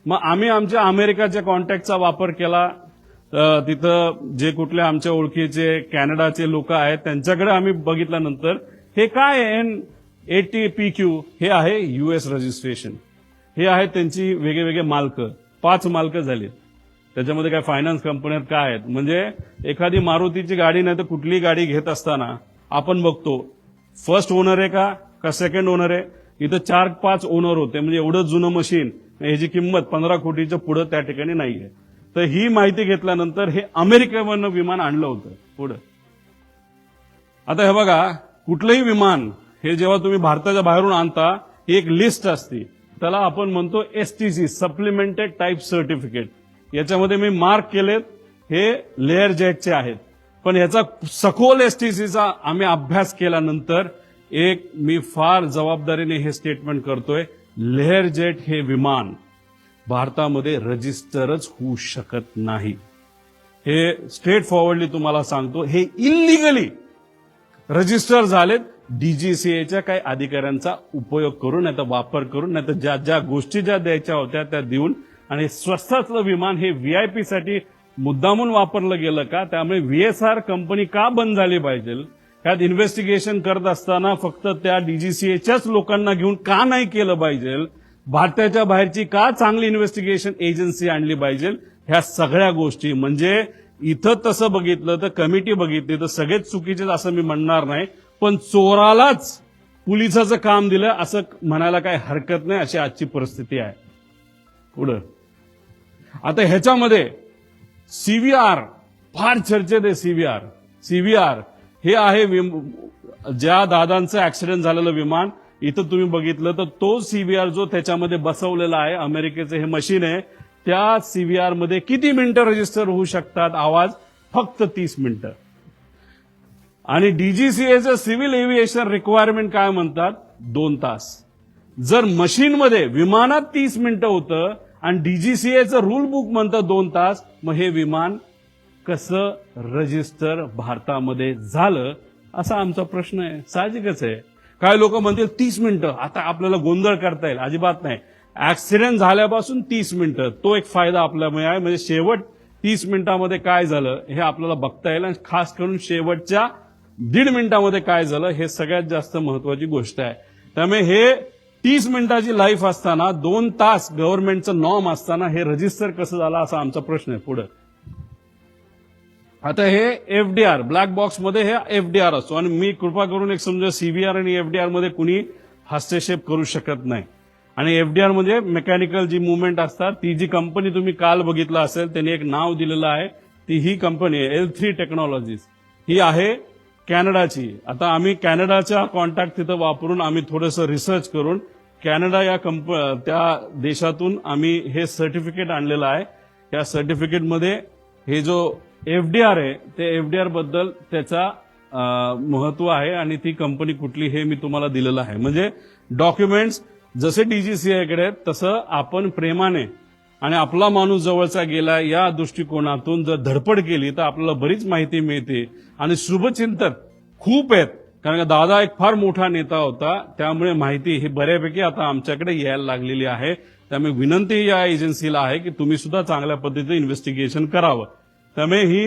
मग आम्ही आमच्या अमेरिकाच्या कॉन्टॅक्टचा वापर केला. तिथं जे कुठले आमच्या ओळखीचे कॅनडाचे लोक आहेत त्यांच्याकडे आम्ही बघितल्यानंतर हे काय आहे N80PQ, हे आहे US रजिस्ट्रेशन. हे आहे त्यांची वेगवेगळे मालक, 5 मालक झालीत. त्याच्यामध्ये काय फायनान्स कंपन्यात काय आहेत, म्हणजे एखादी मारुतीची गाडी नाही तर कुठलीही गाडी घेत असताना आपण बघतो फर्स्ट ओनर आहे का सेकंड ओनर आहे. इथं 4-5 ओनर होते. म्हणजे एवढं जुनं मशीन, ह्याची किंमत 15 कोटीच्या पुढे त्या ठिकाणी नाहीये. तर ही माहिती घेतल्यानंतर हे अमेरिकेवरनं विमान आणलं होतं पुढं. आता हे बघा, कुठलंही विमान हे जेव्हा तुम्ही भारताच्या बाहेरून आणता एक लिस्ट असते, त्याला आपण म्हणतो STC, सप्लिमेंटेड टाईप सर्टिफिकेट. याच्यामध्ये मी मार्क केलेत, हे लेअर जेटचे आहेत. पण याचा सखोल STCचा आम्ही अभ्यास केल्यानंतर एक मी फार जबाबदारीने हे स्टेटमेंट करतोय, लेअर जेट हे विमान भारतामध्ये रजिस्टरच होऊ शकत नाही. हे स्ट्रेट फॉरवर्डली तुम्हाला सांगतो. हे इलिगली रजिस्टर झालेत DGCAच्या काही अधिकाऱ्यांचा उपयोग करून, नाही तर वापर करून, नाही तर ज्या ज्या गोष्टी ज्या द्यायच्या होत्या त्या देऊन. आणि स्वस्तातलं विमान हे VIP साठी मुद्दामून वापरलं गेलं का? त्यामुळे VSR कंपनी का बंद झाली पाहिजे? त्यात इन्व्हेस्टिगेशन करत असताना फक्त त्या DGCAच्याच लोकांना घेऊन का नाही केलं पाहिजे? भारताच्या बाहेरची का चांगली इन्व्हेस्टिगेशन एजन्सी आणली पाहिजे? ह्या सगळ्या गोष्टी, म्हणजे इथं तसं बघितलं तर कमिटी बघितली तर सगळेच चुकीचे असं मी म्हणणार नाही, पण चोरालाच पोलिसाचं काम दिलं असं म्हणायला काही हरकत नाही. अशी आजची परिस्थिती आहे. पुढं आता ह्याच्यामध्ये CVR फार चर्चेत आहे. CVR हे आहे ज्या दादांचं ऍक्सिडेंट झालेलं विमान. इथं तुम्ही बघितलं तर तो CVR जो त्याच्यामध्ये बसवलेला आहे, अमेरिकेचं हे मशीन आहे, त्या CVR मध्ये किती मिनिटं रजिस्टर होऊ शकतात आवाज? फक्त 30 मिनिटं. आणि DGCAचं सिव्हिल एव्हिएशन रिक्वायरमेंट काय म्हणतात? 2 तास. जर मशीनमध्ये विमानात 30 मिनिटं होतं आणि DGCAचं रूल बुक म्हणतं 2 तास, मग हे विमान कसं रजिस्टर भारतामध्ये झालं असा आमचा प्रश्न आहे. साहजिकच आहे. काय लोक म्हणतील 30 मिनिटं, आता आपल्याला गोंधळ करता येईल. अजिबात नाही. ऍक्सिडेंट झाल्यापासून 30 मिनिटं तो एक फायदा आपल्यामुळे आहे. म्हणजे शेवट 30 मिनिटांमध्ये काय झालं हे आपल्याला बघता येईल. आणि खास करून शेवटच्या 1.5 मिनिटांमध्ये काय झालं हे सगळ्यात जास्त महत्वाची गोष्ट आहे. त्यामुळे हे 30 मिनिटाची लाईफ असताना 2 तास गव्हर्नमेंटचं नॉर्म असताना हे रजिस्टर कसं झालं असा आमचा प्रश्न आहे पुढे. आता हे एफडीआर ब्लॅक बॉक्स मध्ये हे एफडीआर असतो आणि मी कृपा करून एक समजा सीबीआर आणि एफडीआर मध्ये कुणी हस्तक्षेप करू शकत नाही. आणि एफडीआर म्हणजे मेकॅनिकल जी मुवमेंट असतात ती जी कंपनी तुम्ही काल बघितलं असेल त्यांनी एक नाव दिलेलं आहे ती ही कंपनी आहे L3 टेक्नॉलॉजीज. ही आहे कॅनडाची. आता आम्ही कॅनडाचा कॉन्टॅक्ट तिथं वापरून आम्ही थोडंसं रिसर्च करून कॅनडा या त्या देशातून आम्ही हे सर्टिफिकेट आणलेलं आहे. या सर्टिफिकेटमध्ये हे जो एफडीआर आहे ते एफडीआर बद्दल त्याचा महत्व आहे आणि ती कंपनी कुठली हे मी तुम्हाला दिलेलं आहे. म्हणजे डॉक्युमेंट्स जसे डीजीसीएकडे तसं आपण प्रेमाने आणि आपला माणूस जवळचा गेला या दृष्टिकोनातून जर धडपड केली तर आपल्याला बरीच माहिती मिळते. आणि शुभचिंतक खूप आहेत कारण का दादा एक फार मोठा नेता होता त्यामुळे माहिती ही बऱ्यापैकी आता आमच्याकडे यायला लागलेली आहे. त्यामुळे विनंती या एजन्सीला आहे की तुम्ही सुद्धा चांगल्या पद्धतीने इन्व्हेस्टिगेशन करावं. त्यामुळे ही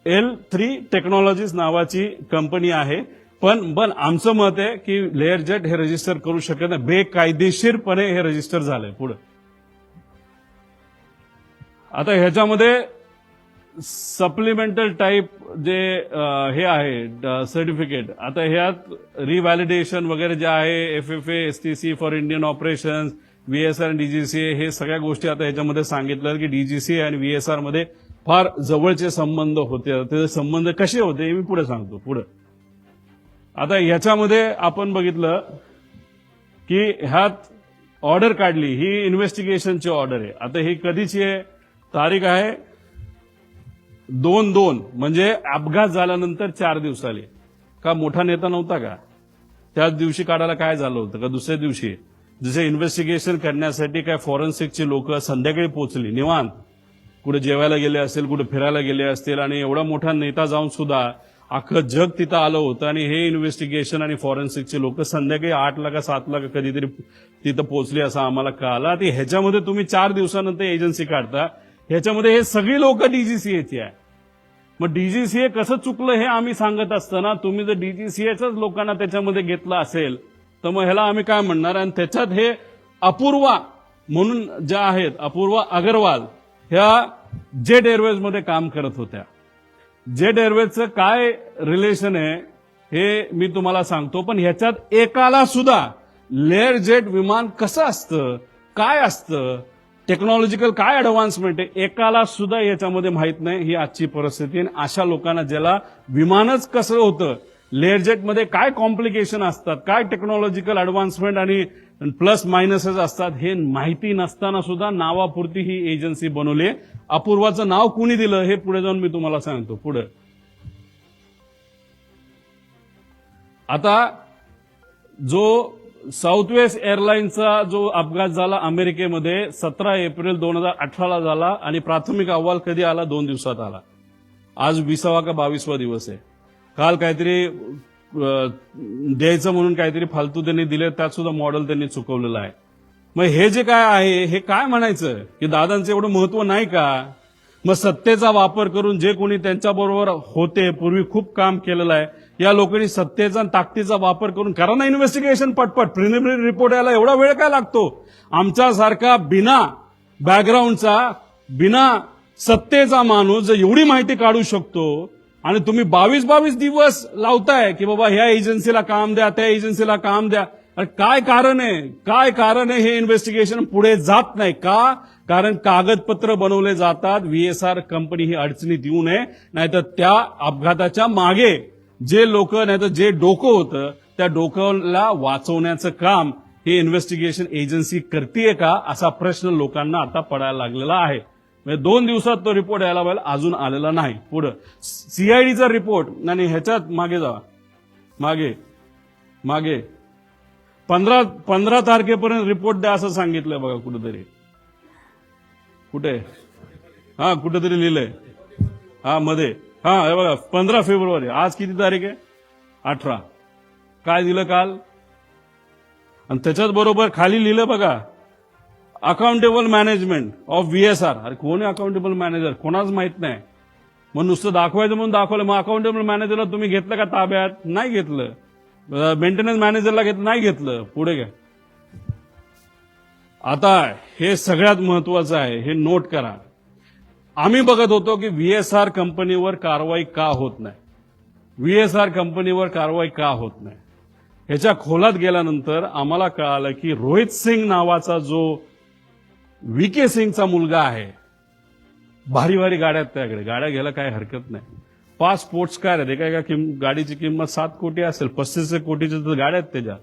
L3 टेक्नॉलॉजीज नावाची कंपनी आहे. पण आमचं मत आहे की लेअरजेट हे रजिस्टर करू शकत नाही. बेकायदेशीरपणे हे रजिस्टर झालंय. पुढे आता ह्याच्यामध्ये सप्लिमेंटल टाईप जे हे आहे सर्टिफिकेट आता ह्यात रिव्हॅलिडेशन वगैरे जे आहे FFA STC for Indian operations VSR आणि DGCA हे सगळ्या गोष्टी आता ह्याच्यामध्ये सांगितलं की DGCA आणि VSR मध्ये फार जवळचे संबंध होते. ते संबंध कसे होते हे मी पुढे सांगतो. पुढे आता याच्यामध्ये आपण बघितलं की ह्यात ऑर्डर काढली ही इन्व्हेस्टिगेशनची ऑर्डर आहे. आता ही कधीची आहे तारीख आहे 2/2 म्हणजे अपघात झाल्यानंतर 4 दिवसाली. का मोठा नेता नव्हता का त्याच दिवशी काढायला काय झालं होतं का दुसऱ्या दिवशी जसे इन्व्हेस्टिगेशन करण्यासाठी काय फॉरेन्सिकची लोक संध्याकाळी पोहोचली निवांत कुठे जेवायला गेले असतील कुठे फिरायला गेले असतील आणि एवढा मोठा नेता जाऊन सुद्धा अख्खं जग तिथं आलं होतं आणि हे इन्व्हेस्टिगेशन आणि फॉरेन्सिकचे लोक संध्याकाळी 8ला का 7ला का कधीतरी तिथं पोहोचली असं आम्हाला कळालं. आता ह्याच्यामध्ये तुम्ही 4 दिवसानंतर एजन्सी काढता ह्याच्यामध्ये हे सगळी लोक डीजीसीएची आहे. मग डीजीसीए कसं चुकलं हे आम्ही सांगत असताना तुम्ही जर डीजीसीएच्याच लोकांना त्याच्यामध्ये घेतलं असेल तर मग ह्याला आम्ही काय म्हणणार. आणि त्याच्यात हे अपूर्वा म्हणून ज्या आहेत अपूर्वा अग्रवाल ह्या जेट एअरवेजमध्ये काम करत होत्या. जेट एअरवेजचं काय रिलेशन आहे हे मी तुम्हाला सांगतो. पण ह्याच्यात एकाला सुद्धा लेअर जेट विमान कसं असतं काय असतं टेक्नॉलॉजिकल काय ऍडव्हान्समेंट आहे एकाला सुद्धा याच्यामध्ये माहित नाही. ही आजची परिस्थिती आणि अशा लोकांना ज्याला विमानच कसं होतं लेअर जेटमध्ये काय कॉम्प्लिकेशन असतात काय टेक्नॉलॉजिकल ऍडव्हान्समेंट आणि प्लस मायनसेस असतात हे माहिती नसताना सुद्धा नावापुरती ही एजन्सी बनवली. अपूर्वाचं नाव कुणी दिलं हे पुढे जाऊन मी तुम्हाला सांगतो. पुढे आता जो साऊथ वेस्ट एअरलाईनचा जो अपघात झाला अमेरिकेमध्ये 17 एप्रिल 2018 झाला आणि प्राथमिक अहवाल कधी आला 2 दिवसात आला. आज 20वा का 22वा दिवस आहे. काल काहीतरी द्यायचं म्हणून काहीतरी फालतू त्यांनी दिले त्यात सुद्धा मॉडेल त्यांनी चुकवलेलं आहे. मग हे जे काय आहे हे काय म्हणायचं की दादांचं एवढं महत्व नाही का. मग सत्तेचा वापर करून जे कोणी त्यांच्याबरोबर होते पूर्वी खूप काम केलेलं आहे या लोकांनी सत्तेचा आणि ताकदीचा वापर करून करा ना इन्व्हेस्टिगेशन पटपट. प्रिलिमिनरी रिपोर्ट यायला एवढा वेळ काय लागतो. आमच्यासारखा बिना बॅकग्राऊंडचा बिना सत्तेचा माणूस जर एवढी माहिती काढू शकतो आणि तुम्ही 22 दिवस लावताय की बाबा ह्या एजन्सीला काम द्या त्या एजन्सीला काम द्या. काय कारण आहे हे इन्व्हेस्टिगेशन पुढे जात नाही का. कारण कागदपत्र बनवले जातात. VSR कंपनी ही अडचणीत येऊ नये नाहीतर त्या अपघाताच्या मागे जे लोक नाहीतर जे डोकं होतं त्या डोक्याला वाचवण्याचं काम ही इन्व्हेस्टिगेशन एजन्सी करतेय का असा प्रश्न लोकांना आता पडायला लागलेला आहे. 2 दिवसात तो रिपोर्ट यायला पाहिजे अजून आलेला नाही. पुढे CIDचा रिपोर्ट आणि ह्याच्यात मागे जा मागे 15 तारखेपर्यंत रिपोर्ट द्या असं सांगितलंय बघा कुठेतरी. कुठे कुठेतरी लिहिलंय मध्ये हे बघा 15 फेब्रुवारी. आज किती तारीख आहे 18. काय दिलं काल आणि त्याच्याच बरोबर खाली लिहिलं बघा अकाउंटेबल मॅनेजमेंट ऑफ VSR. अरे कोण आहे अकाउंटेबल मॅनेजर कोणाच माहित नाही. मग नुसतं दाखवायचं म्हणून दाखवलं. मग अकाउंटेबल मॅनेजरला तुम्ही घेतलं का ताब्यात नाही घेतलं. मेंटेनन्स मॅनेजरला घेतलं नाही घेतलं. पुढे घ्या आता हे सगळ्यात महत्वाचं आहे, हे नोट करा. आम्ही बघत होतो की व्हीएसआर कंपनीवर कारवाई का होत नाही, व्हीएसआर कंपनीवर कारवाई का होत नाही. ह्याच्या खोलात गेल्यानंतर आम्हाला कळालं की रोहित सिंग नावाचा जो व्हीके सिंगचा मुलगा आहे, भारी भारी गाड्या आहेत त्याकडे, गाड्या घ्यायला काही हरकत नाही. 5 स्पोर्ट्स कार आहेत, एका गाडीची किंमत 7 कोटी असेल, 35 कोटीच्या तर गाड्या आहेत त्याच्या.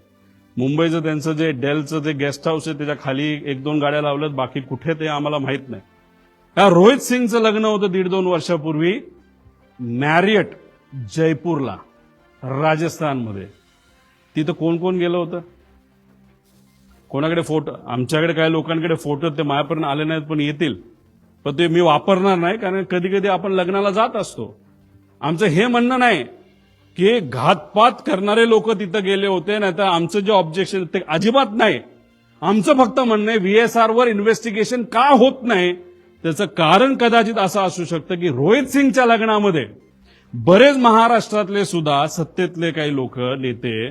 मुंबईचं त्यांचं जे डेलचं जे गेस्ट हाऊस आहे त्याच्या खाली 1-2 गाड्या लावल्यात, बाकी कुठे ते आम्हाला माहित नाही. या रोहित सिंगचं लग्न होतं 1.5-2 वर्षापूर्वी मॅरियट जयपूरला, राजस्थानमध्ये. तिथं कोण कोण गेलं होतं, कोणाकडे फोटो, आमच्याकडे काही लोकांकडे फोटो ते माझ्यापर्यंत आले नाहीत, पण येतील, पण ते मी वापरणार नाही, कारण कधी कधी आपण लग्नाला जात असतो. आमचं हे म्हणणं नाही की घातपात करणारे लोक तिथं गेले होते, नाही तर आमचं जे ऑब्जेक्शन ते अजिबात नाही. आमचं फक्त म्हणणं आहे व्हीएसआर वर इन्व्हेस्टिगेशन का होत नाही, त्याचं कारण कदाचित असं असू शकतं की रोहित सिंगच्या लग्नामध्ये बरेच महाराष्ट्रातले सुद्धा सत्तेतले काही लोक, नेते,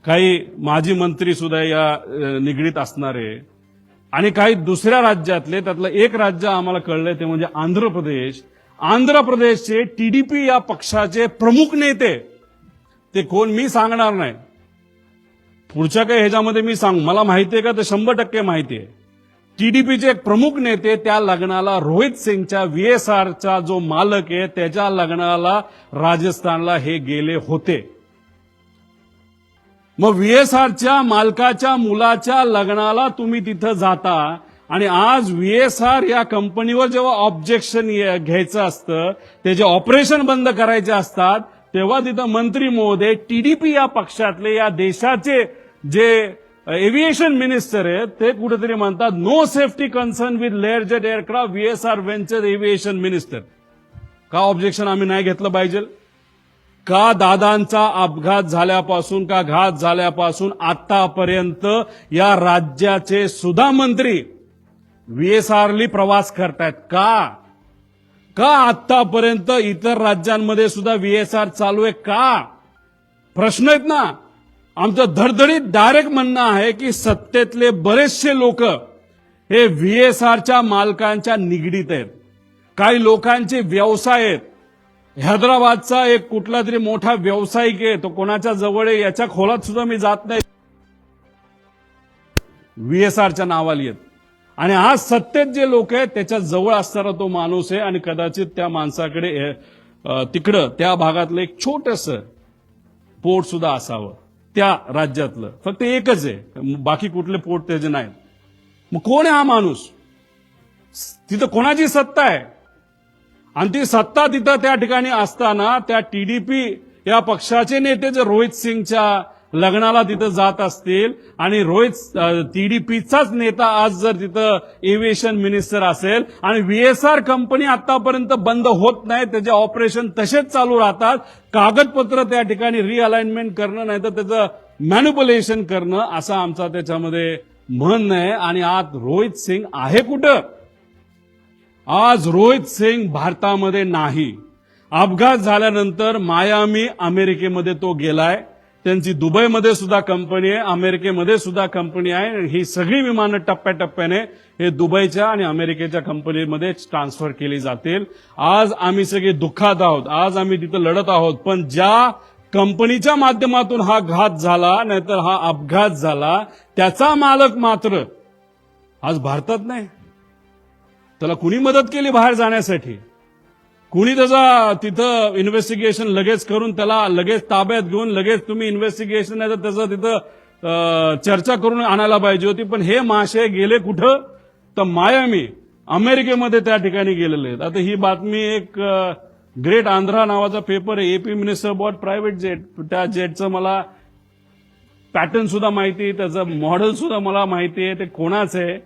काही माजी मंत्री सुद्धा या निगडीत असणारे, आणि काही दुसऱ्या राज्यातले, त्यातलं एक राज्य आम्हाला कळलंय ते म्हणजे आंध्र प्रदेश. आंध्र प्रदेशचे टीडीपी या पक्षाचे प्रमुख नेते, ते कोण मी सांगणार नाही, पुढच्या काही ह्याच्यामध्ये मी मला माहितीये का, तर 100% माहितीये. टीडीपीचे एक प्रमुख नेते त्या लग्नाला, रोहित सिंगच्या व्हीएसआरचा जो मालक आहे त्याच्या लग्नाला राजस्थानला हे गेले होते. मग व्हीएसआरच्या मालकाच्या मुलाच्या लग्नाला तुम्ही तिथं जाता, आणि आज व्हीएसआर या कंपनीवर जेव्हा ऑब्जेक्शन घ्यायचं असतं, त्याचे ऑपरेशन बंद करायचे असतात, तेव्हा तिथं मंत्री महोदय, टीडीपी या पक्षातले, या देशाचे जे एव्हिएशन मिनिस्टर आहेत, ते कुठेतरी म्हणतात no safety concern with Learjet aircraft VSR venture aviation minister. का ऑब्जेक्शन आम्ही नाही घेतलं पाहिजे? का दादांचा अपघात झाल्यापासून, का घात झाल्यापासून आतापर्यंत या राज्याचे सुद्धा मंत्री व्हीएसआरली प्रवास करतायत का? का आतापर्यंत इतर राज्यांमध्ये सुद्धा व्हीएसआर चालू आहे का? प्रश्न आहेत ना. आमचं धडधडीत डायरेक्ट म्हणणं आहे की सत्तेतले बरेचसे लोक हे व्हीएसआरच्या मालकांच्या निगडीत आहेत. काही लोकांचे व्यवसाय आहेत. हैदराबादचा एक कुठला तरी मोठा व्यावसायिक आहे, तो कोणाच्या जवळ आहे याच्या खोलात सुद्धा मी जात नाही, व्हीएसआरच्या नावाली आहेत. आणि आज सत्तेत जे लोक आहेत त्याच्या जवळ असणारा तो माणूस आहे, आणि कदाचित त्या माणसाकडे तिकडं त्या भागातलं एक छोटस पोर्ट सुद्धा असावं त्या राज्यातलं, फक्त एकच आहे, बाकी कुठले पोर्ट त्याचे नाहीत. मग कोण आहे हा माणूस? तिथं कोणाची सत्ता आहे? आणि ती सत्ता तिथं त्या ठिकाणी असताना त्या टीडीपी या पक्षाचे नेते जर रोहित सिंगच्या लग्नाला तिथं जात असतील, आणि टीडीपीचाच नेता आज जर तिथं एव्हिएशन मिनिस्टर असेल, आणि व्हीएसआर कंपनी आतापर्यंत बंद होत नाही, त्याचे ऑपरेशन तसेच चालू राहतात, कागदपत्र त्या ठिकाणी रिअलाइनमेंट करणं, नाही तर त्याचं मॅन्युप्युलेशन करणं, असं आमचा त्याच्यामध्ये म्हणणं आहे. आणि आज रोहित सिंग आहे कुठं? आज रोहित सिंग भारतामध्ये नाही. अपघात झाल्यानंतर मायामी अमेरिकेमध्ये तो गेलाय. त्यांची दुबईमध्ये सुद्धा कंपनी आहे, अमेरिकेमध्ये सुद्धा कंपनी आहे. ही सगळी विमानं टप्प्याटप्प्याने हे दुबईच्या आणि अमेरिकेच्या कंपनीमध्ये ट्रान्सफर केली जातील. आज आम्ही सगळे दुःखात आहोत, आज आम्ही तिथं लढत आहोत, पण ज्या कंपनीच्या माध्यमातून हा घात झाला, नाहीतर हा अपघात झाला, त्याचा मालक मात्र आज भारतात नाही. त्याला कुणी मदत केली बाहेर जाण्यासाठी? कुणी त्याचा तिथं इन्व्हेस्टिगेशन लगेच करून त्याला लगेच ताब्यात घेऊन लगेच तुम्ही इन्व्हेस्टिगेशन नाही तर त्याचं तिथं चर्चा करून आणायला पाहिजे होती. पण हे माशे गेले कुठं? तर मायामी अमेरिकेमध्ये त्या ठिकाणी गेलेले आहेत. आता ही बातमी एक ग्रेट आंध्रा नावाचा पेपर आहे, AP minister bought private jet, त्या जेटचं मला पॅटर्न सुद्धा माहिती आहे, त्याचं मॉडेल सुद्धा मला माहिती आहे, ते कोणाचं आहे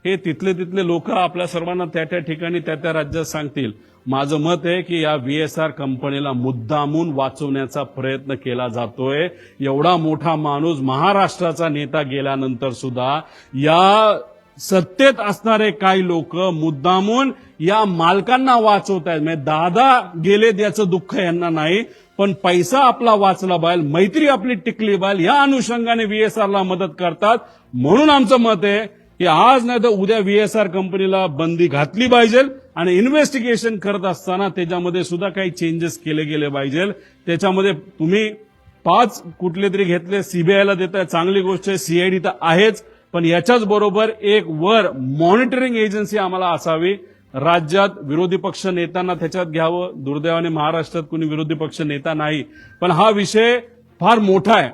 हे तिथले लोक आपल्या सर्वांना त्या त्या ठिकाणी त्या त्या राज्यात सांगतील. माझं मत आहे की या व्हीएसआर कंपनीला मुद्दामून वाचवण्याचा प्रयत्न केला जातोय. एवढा मोठा माणूस, महाराष्ट्राचा नेता गेल्यानंतर सुद्धा या सत्तेत असणारे काही लोक मुद्दामून या मालकांना वाचवत आहेत. म्हणजे दादा गेले याचं दुःख यांना नाही, पण पैसा आपला वाचला पाहिजे, मैत्री आपली टिकली पाहिजे, या अनुषंगाने व्हीएसआरला मदत करतात. म्हणून आमचं मत आहे की आज नाही तर उद्या VSR कंपनीला बंदी घातली पाहिजे आणि इन्व्हेस्टिगेशन करत असताना त्याच्यामध्ये सुद्धा काही चेंजेस केले गेले पाहिजे. त्याच्यामध्ये तुम्ही 5 कुठले तरी घेतले, सीबीआयला देताय, चांगली गोष्ट आहे, सीआयडी तर आहेच, पण याच्याच बरोबर एक वर मॉनिटरिंग एजन्सी आम्हाला असावी. राज्यात विरोधी पक्ष नेत्यांना त्याच्यात घ्यावं. दुर्दैवाने महाराष्ट्रात कोणी विरोधी पक्ष नेता नाही, पण हा विषय फार मोठा आहे.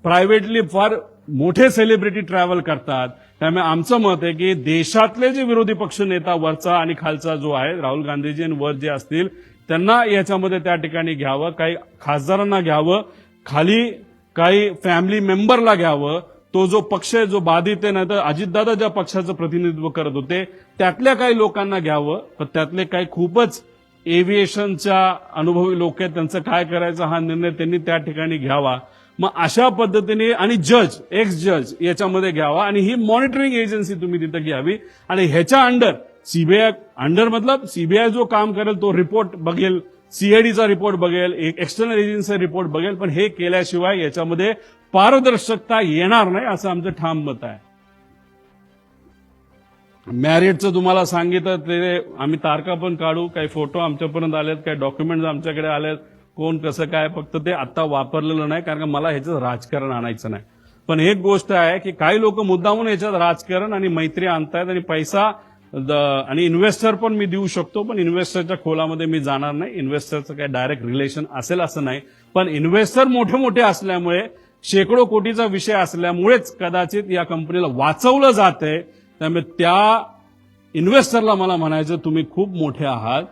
प्रायव्हेटली फार मोठे सेलिब्रिटी ट्रॅव्हल करतात. त्यामुळे आमचं मत आहे की देशातले जे विरोधी पक्ष नेता वरचा आणि खालचा जो आहे, राहुल गांधीजी आणि वर जे असतील त्यांना याच्यामध्ये त्या ठिकाणी घ्यावं, काही खासदारांना घ्यावं, खाली काही फॅमिली मेंबरला घ्यावं. तो जो पक्ष आहे जो बाधित आहे, नाही तर अजितदादा ज्या पक्षाचं प्रतिनिधित्व करत होते त्यातल्या काही लोकांना घ्यावं, पण त्यातले काही खूपच एव्हिएशनच्या अनुभवी लोक आहेत, त्यांचं काय करायचं हा निर्णय त्यांनी त्या ठिकाणी घ्यावा. मग अशा पद्धतीने आणि जज, एक्स जज याच्यामध्ये घ्यावा आणि ही मॉनिटरिंग एजन्सी तुम्ही तिथं घ्यावी आणि ह्याच्या अंडर सीबीआय अंडर मतलब सीबीआय जो काम करेल तो रिपोर्ट बघेल, सीआयडीचा रिपोर्ट बघेल, एक एक्सटर्नल एजन्सीचा रिपोर्ट बघेल, पण हे केल्याशिवाय याच्यामध्ये पारदर्शकता येणार नाही असं आमचं ठाम मत आहे. मॅरिटचं तुम्हाला सांगितलं ते आम्ही तारखा पण काढू, काही फोटो आमच्यापर्यंत आलेत, काही डॉक्युमेंट्स आमच्याकडे आलेत, कोण कसं काय, फक्त ते आता वापरलेलं नाही कारण का मला ह्याच्यात राजकारण आणायचं नाही. पण एक गोष्ट आहे की काही लोक मुद्दामून याच्यात राजकारण आणि मैत्री आणतायत आणि पैसा आणि इन्व्हेस्टर पण मी देऊ शकतो, पण इन्व्हेस्टरच्या खोलामध्ये मी जाणार नाही. इन्व्हेस्टरचं काय डायरेक्ट रिलेशन असेल असं नाही, पण इन्व्हेस्टर मोठे मोठे असल्यामुळे शेकडो कोटीचा विषय असल्यामुळेच कदाचित या कंपनीला वाचवलं जातंय. त्यामुळे त्या इन्व्हेस्टरला मला म्हणायचं तुम्ही खूप मोठे आहात,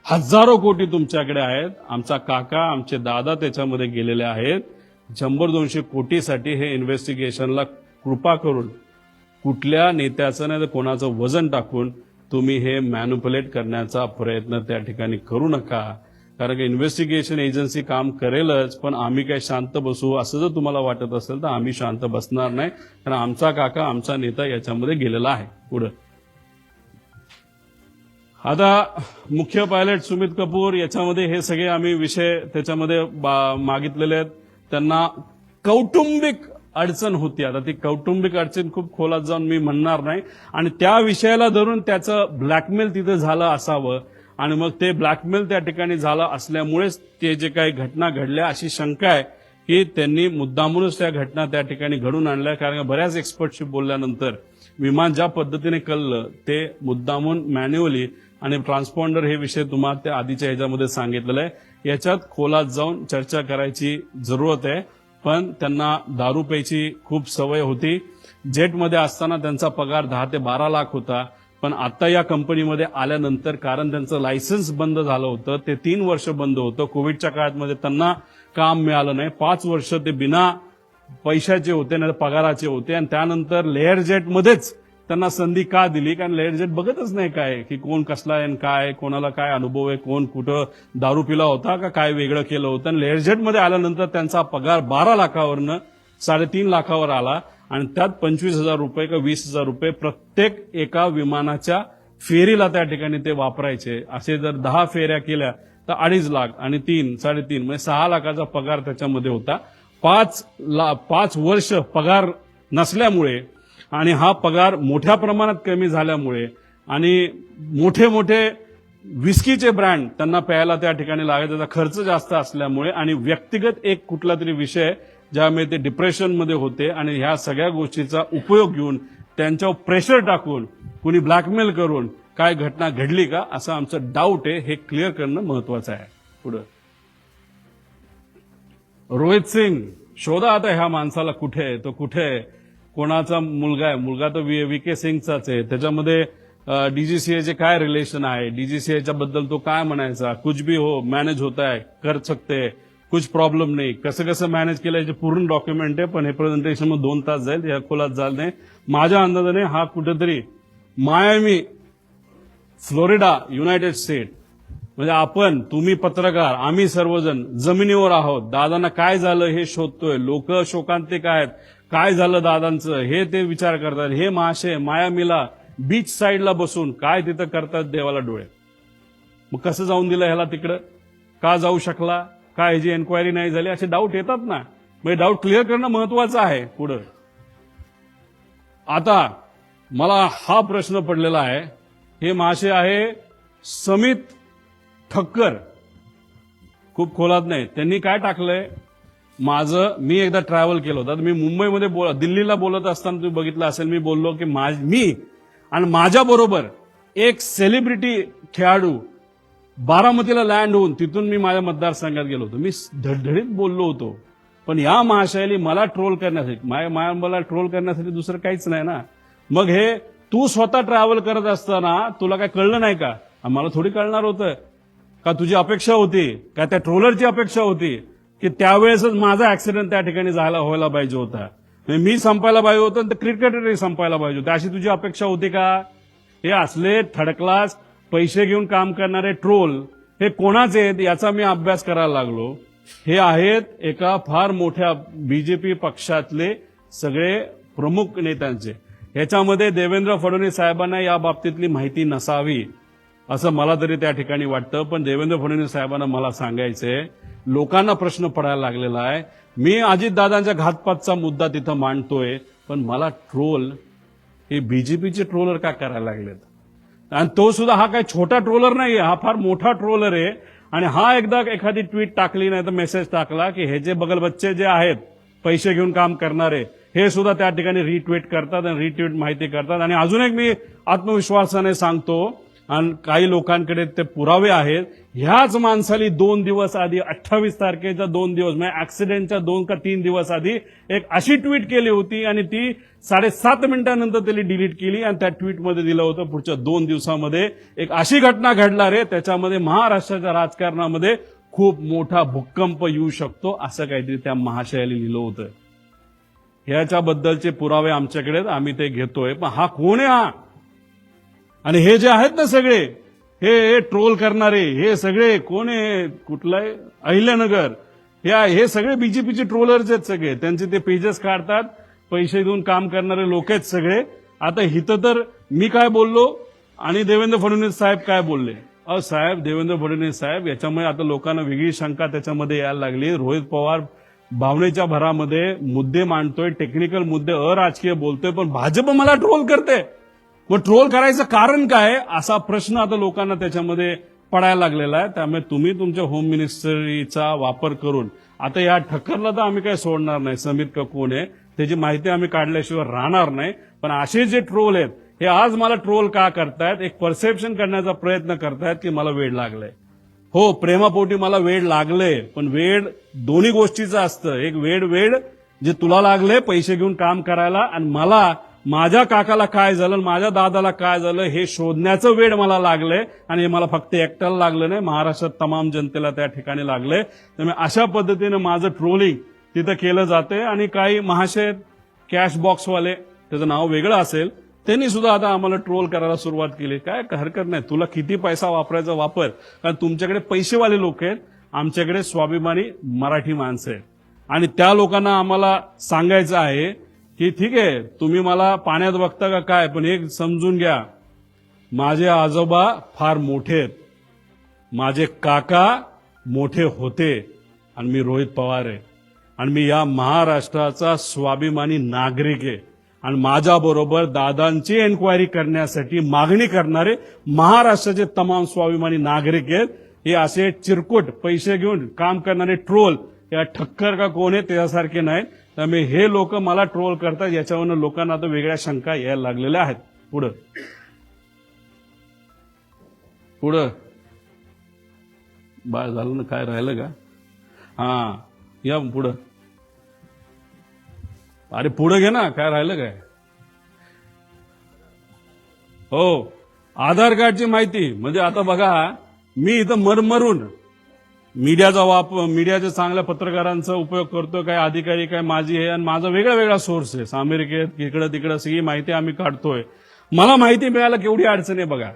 हजारो कोटी तुमच्याकडे आहेत. आमचा काका, आमचे दादा त्याच्यामध्ये गेलेले आहेत. 100-200 कोटीसाठी हे इन्व्हेस्टिगेशनला कृपा करून कुठल्या नेत्याचं नाही तर कोणाचं वजन टाकून तुम्ही हे मॅन्युप्युलेट करण्याचा प्रयत्न त्या ठिकाणी करू नका. कारण की इन्व्हेस्टिगेशन एजन्सी काम करेलच, पण आम्ही काय शांत बसू असं जर तुम्हाला वाटत असेल तर आम्ही शांत बसणार नाही, कारण आमचा काका, आमचा नेता याच्यामध्ये गेलेला आहे. पुढे आता मुख्य पायलट सुमित कपूर याच्यामध्ये हे सगळे आम्ही विषय त्याच्यामध्ये मागितलेले आहेत. त्यांना कौटुंबिक अडचण होती. आता ती कौटुंबिक अडचण खूप खोलात जाऊन मी म्हणणार नाही, आणि त्या विषयाला धरून त्याचं ब्लॅकमेल तिथे झालं असावं आणि मग ते ब्लॅकमेल त्या ठिकाणी झालं असल्यामुळेच ते जे काही घटना घडल्या अशी शंका आहे की त्यांनी मुद्दामूनच त्या घटना त्या ठिकाणी घडून आणल्या. कारण बऱ्याच एक्सपर्टशी बोलल्यानंतर विमान ज्या पद्धतीने कळलं ते मुद्दामून मॅन्युअली आणि ट्रान्सपॉन्डर हे विषय तुम्हाला त्या आधीच्या ह्याच्यामध्ये सांगितलेलं आहे. याच्यात खोलात जाऊन चर्चा करायची जरूरत आहे. पण त्यांना दारू प्यायची खूप सवय होती. जेटमध्ये असताना त्यांचा पगार 10 ते 12 लाख होता, पण आता या कंपनीमध्ये आल्यानंतर कारण त्यांचं लायसन्स बंद झालं होतं, ते 3 वर्ष बंद होतं. कोविडच्या काळामध्ये त्यांना काम मिळालं नाही. 5 वर्ष ते बिना पैशाचे होते, नाही पगाराचे होते, आणि त्यानंतर लेअर जेटमध्येच त्यांना संधी का दिली? कारण लेअर जेट बघतच नाही काय की कोण कसला आहे आणि काय, कोणाला काय अनुभव आहे, कोण कुठं दारू पिला होता का काय वेगळं केलं होतं. आणि लेअर जेटमध्ये आल्यानंतर त्यांचा पगार 12 लाखावरनं 3.5 लाखावर आला, आणि त्यात 25,000 रुपये का 20,000 रुपये प्रत्येक एका विमानाच्या फेरीला त्या ठिकाणी ते वापरायचे. असे जर 10 फेऱ्या केल्या तर 2.5 लाख आणि 3, 3.5 म्हणजे 6 लाखाचा पगार त्याच्यामध्ये होता. 5 वर्ष पगार नसल्यामुळे आणि हा पगार मोठ्या प्रमाणात कमी झाल्यामुळे आणि मोठे मोठे विस्कीचे ब्रँड त्यांना प्यायला त्या ठिकाणी लागायचा, त्याचा खर्च जास्त असल्यामुळे आणि व्यक्तिगत एक कुठला तरी विषय ज्यामुळे ते डिप्रेशनमध्ये होते, आणि ह्या सगळ्या गोष्टीचा उपयोग घेऊन त्यांच्यावर प्रेशर टाकून कुणी ब्लॅकमेल करून काय घटना घडली का असं आमचं डाऊट आहे. हे क्लिअर करणं महत्वाचं आहे. पुढे रोहित सिंग शोधा आता ह्या माणसाला, कुठे आहे तो, कुठे आहे, कोणाचा मुलगा आहे, मुलगा तो VK सिंगचाच आहे. त्याच्यामध्ये डीजीसीएचे काय रिलेशन आहे, डीजीसीएच्या बद्दल तो काय म्हणायचा, कुछ भी हो मॅनेज होता है, कर सकते है, कुछ प्रॉब्लेम नाही, कसं कसं मॅनेज केलं याचे पूर्ण डॉक्युमेंट आहे. पण हे प्रेझेंटेशन मग 2 तास जाईल, या खोलात झालं नाही. माझ्या अंदाजाने हा कुठेतरी मायामी, फ्लोरिडा, युनायटेड स्टेट, म्हणजे आपण, तुम्ही पत्रकार, आम्ही सर्वजण जमिनीवर आहोत. दादांना काय झालं हे शोधतोय. लोक शोकांतिक आहेत, काय झालं दादांचं हे ते विचार करतात. हे माशे मायामीला बीच साईडला बसून काय तिथं करतात देवाला डोळे. मग कसं जाऊन दिलं ह्याला तिकडं, का जाऊ शकला, का ह्याची एन्क्वायरी नाही झाली, असे डाऊट येतात ना. मग डाऊट क्लिअर करणं महत्वाचं आहे. पुढं आता मला हा प्रश्न पडलेला आहे. हे महाशय आहे समित ठक्कर, खूप खोलात नाही. त्यांनी काय टाकलंय, मी एकदा ट्रॅव्हल केलं होतं. मी मुंबईमध्ये दिल्लीला बोलत असताना तुम्ही बघितलं असेल, मी बोललो की मी आणि माझ्या बरोबर एक सेलिब्रिटी खेळाडू बारामतीला लँड होऊन तिथून मी माझ्या मतदारसंघात गेलो होतो. मी धडधडीत बोललो होतो. पण या महाशयाली मला ट्रोल करण्यासाठी, मला ट्रोल करण्यासाठी दुसरं काहीच नाही ना. मग हे तू स्वतः ट्रॅव्हल करत असताना तुला काय कळलं नाही का? मला थोडी कळणार होतं का? तुझी अपेक्षा होती का, त्या ट्रोलरची अपेक्षा होती की त्यावेळेसच माझा ऍक्सिडेंट त्या ठिकाणी व्हायला पाहिजे होता, मी संपायला पाहिजे होतं, तर क्रिकेटरही संपायला पाहिजे होतं, अशी तुझी अपेक्षा होती का? हे असले थर्ड क्लास पैसे घेऊन काम करणारे ट्रोल हे कोणाचे आहेत याचा मी अभ्यास करायला लागलो. हे आहेत एका फार मोठ्या बीजेपी पक्षातले सगळे प्रमुख नेत्यांचे. ह्याच्यामध्ये देवेंद्र फडणवीस साहेबांना या बाबतीतली माहिती नसावी असं मला तरी त्या ठिकाणी वाटतं. पण देवेंद्र फडणवीस साहेबांना मला सांगायचंय, लोकांना प्रश्न पडायला लागलेला आहे. मी अजितदादांच्या घातपातचा मुद्दा तिथं मांडतोय, पण मला ट्रोल हे बीजेपीचे ट्रोलर का करायला लागलेत? आणि तो सुद्धा हा काही छोटा ट्रोलर नाहीये, हा फार मोठा ट्रोलर आहे. आणि हा एकदा एखादी ट्वीट टाकली नाही तर मेसेज टाकला की हे जे बगल बच्चे जे आहेत पैसे घेऊन काम करणारे, हे सुद्धा त्या ठिकाणी रिट्वीट करतात आणि रिट्वीट माहिती करतात. आणि अजून एक मी आत्मविश्वासाने सांगतो, आणि काही लोकांकडे ते पुरावे आहेत, ह्याच माणसाली 2 दिवस आधी 28 तारखेच्या 2 दिवस म्हणजे ऍक्सिडेंटच्या 2 का 3 दिवस आधी एक अशी ट्वीट केली होती आणि ती 7.5 मिनिटांनंतर त्यांनी डिलीट केली. आणि त्या ट्वीटमध्ये दिलं होतं पुढच्या 2 दिवसामध्ये एक अशी घटना घडणार आहे, त्याच्यामध्ये महाराष्ट्राच्या राजकारणामध्ये खूप मोठा भूकंप येऊ शकतो, असं काहीतरी त्या महाशयाला लिहिलं होतं. ह्याच्याबद्दलचे पुरावे आमच्याकडे, आम्ही ते घेतोय. पण हा कोण आहे हा? आणि हे जे आहेत ना सगळे हे ट्रोल करणारे, हे सगळे कोण आहे? कुठलं आहे? अहिल्यानगर, हे सगळे बीजेपीचे ट्रोलर्स आहेत सगळे. त्यांचे ते पेजेस काढतात, पैसे देऊन काम करणारे लोक आहेत सगळे. आता हिथं तर मी काय बोललो आणि देवेंद्र फडणवीस साहेब काय बोलले? साहेब, देवेंद्र फडणवीस साहेब, याच्यामुळे आता लोकांना वेगळी शंका त्याच्यामध्ये यायला लागली. रोहित पवार भावनेच्या भरामध्ये मुद्दे मांडतोय, टेक्निकल मुद्दे, अराजकीय बोलतोय, पण भाजप मला ट्रोल करते. मग ट्रोल करायचं कारण काय, असा प्रश्न आता लोकांना त्याच्यामध्ये पडायला लागलेला आहे. त्यामुळे तुम्ही तुमच्या होम मिनिस्ट्रीचा वापर करून आता या ठक्करला तर आम्ही काही सोडणार नाही, समित का कोण आहे त्याची माहिती आम्ही काढल्याशिवाय राहणार नाही. पण असे जे ट्रोल आहेत हे आज मला ट्रोल का करतायत, एक परसेप्शन करण्याचा प्रयत्न करतायत की मला वेड लागलंय. हो, प्रेमापोटी मला वेड लागलंय, पण वेड दोन्ही गोष्टीचं असतं. एक वेड जे तुला लागलंय पैसे घेऊन काम करायला, आणि मला माझ्या काकाला काय झालं, माझ्या दादाला काय झालं हे शोधण्याचं वेड मला लागलंय. आणि हे मला फक्त एकट्याला लागलं नाही, महाराष्ट्रात तमाम जनतेला त्या ठिकाणी लागलंय. त्यामुळे अशा पद्धतीनं माझं ट्रोलिंग तिथं केलं जातंय. आणि काही महाशय कॅश बॉक्सवाले, त्याचं नाव वेगळं असेल, त्यांनी सुद्धा आता आम्हाला ट्रोल करायला सुरुवात केली. काय हरकत नाही, तुला किती पैसा वापरायचा वापर, कारण तुमच्याकडे पैसेवाले लोक आहेत, आमच्याकडे स्वाभिमानी मराठी माणसं आहेत. आणि त्या लोकांना आम्हाला सांगायचं आहे की ठीक आहे, तुम्ही मला पाण्यात बघता का काय, पण एक समजून घ्या, माझे आजोबा फार मोठे आहेत, माझे काका मोठे होते, आणि मी रोहित पवार आहे, आणि मी या महाराष्ट्राचा स्वाभिमानी नागरिक आहे. आणि माझ्याबरोबर दादांची एन्क्वायरी करण्यासाठी मागणी करणारे महाराष्ट्राचे तमाम स्वाभिमानी नागरिक आहेत. हे असे चिरकुट पैसे घेऊन काम करणारे ट्रोल या ठक्कर का कोण आहे त्याच्यासारखे नाहीत. त्यामुळे हे लोक मला ट्रोल करतात, याच्यावरनं लोकांना आता वेगळ्या शंका यायला लागलेल्या आहेत. पुढं बाळ झालं ना, काय राहिलं का? हा, या पुढं. अरे पुढे घे ना, काय राहिलं काय? हो, आधार कार्डची माहिती. म्हणजे आता बघा, मी इथं मरमरून मीडियाचा वापर, मीडियाच्या चांगल्या पत्रकारांचा उपयोग करतो, काय अधिकारी काय माझी आहे, आणि माझा वेगळा सोर्स आहे अमेरिकेत, इकडं तिकडं सगळी माहिती आम्ही काढतोय. मला माहिती मिळायला केवढी अडचण आहे बघा.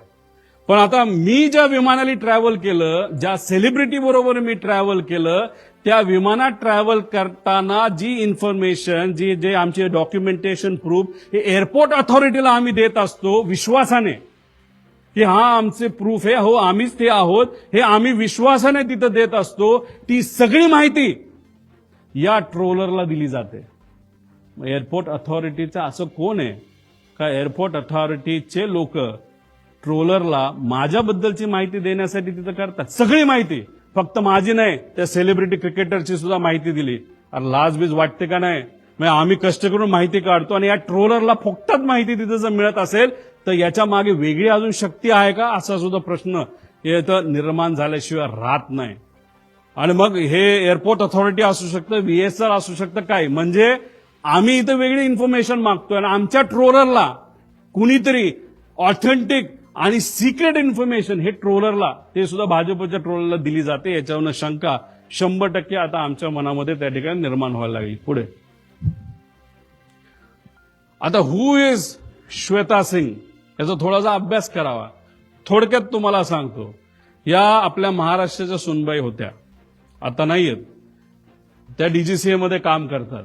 पण आता मी ज्या विमानाने ट्रॅव्हल केलं, ज्या सेलिब्रिटी बरोबर मी ट्रॅव्हल केलं, त्या विमानात ट्रॅव्हल करताना जी इन्फॉर्मेशन, जे आमचे डॉक्युमेंटेशन प्रूफ हे एअरपोर्ट अथॉरिटीला आम्ही देत असतो विश्वासाने की हा आमचे प्रूफ आहे, हो आम्हीच ते आहोत, हे आम्ही विश्वासाने तिथं देत असतो. ती सगळी माहिती या ट्रोलरला दिली जाते. एअरपोर्ट अथॉरिटीचा असं कोण आहे का एअरपोर्ट अथॉरिटीचे लोक ट्रोलरला माझ्याबद्दलची माहिती देण्यासाठी तिथं करतात? सगळी माहिती, फक्त माझी नाही, त्या सेलिब्रिटी क्रिकेटरची सुद्धा माहिती दिली. अरे लाजबीज वाटते का नाही? म्हणजे आम्ही कष्ट करून माहिती काढतो आणि या ट्रोलरला फुकटात माहिती तिथं जर मिळत असेल तर याच्या मागे वेगळी अजून शक्ती आहे का, असा सुद्धा प्रश्न इथं निर्माण झाल्याशिवाय राहत नाही. आणि मग हे एअरपोर्ट अथॉरिटी असू शकतं, VSR असू शकतं, काय म्हणजे आम्ही इथं वेगळी इन्फॉर्मेशन मागतोय आणि आमच्या ट्रोलरला कुणीतरी ऑथेंटिक आणि सिक्रेट इन्फॉर्मेशन हे ट्रोलरला, ते सुद्धा भाजपच्या ट्रोलरला दिली जाते. याच्यावरनं शंका 100% आता आमच्या मनामध्ये त्या ठिकाणी निर्माण व्हायला लागली. पुढे आता हु इज श्वेता सिंग याचा थोडासा अभ्यास करावा. थोडक्यात तुम्हाला सांगतो, या आपल्या महाराष्ट्राच्या सुनबाई होत्या, आता नाहीयेत, त्या DGCA मध्ये काम करतात.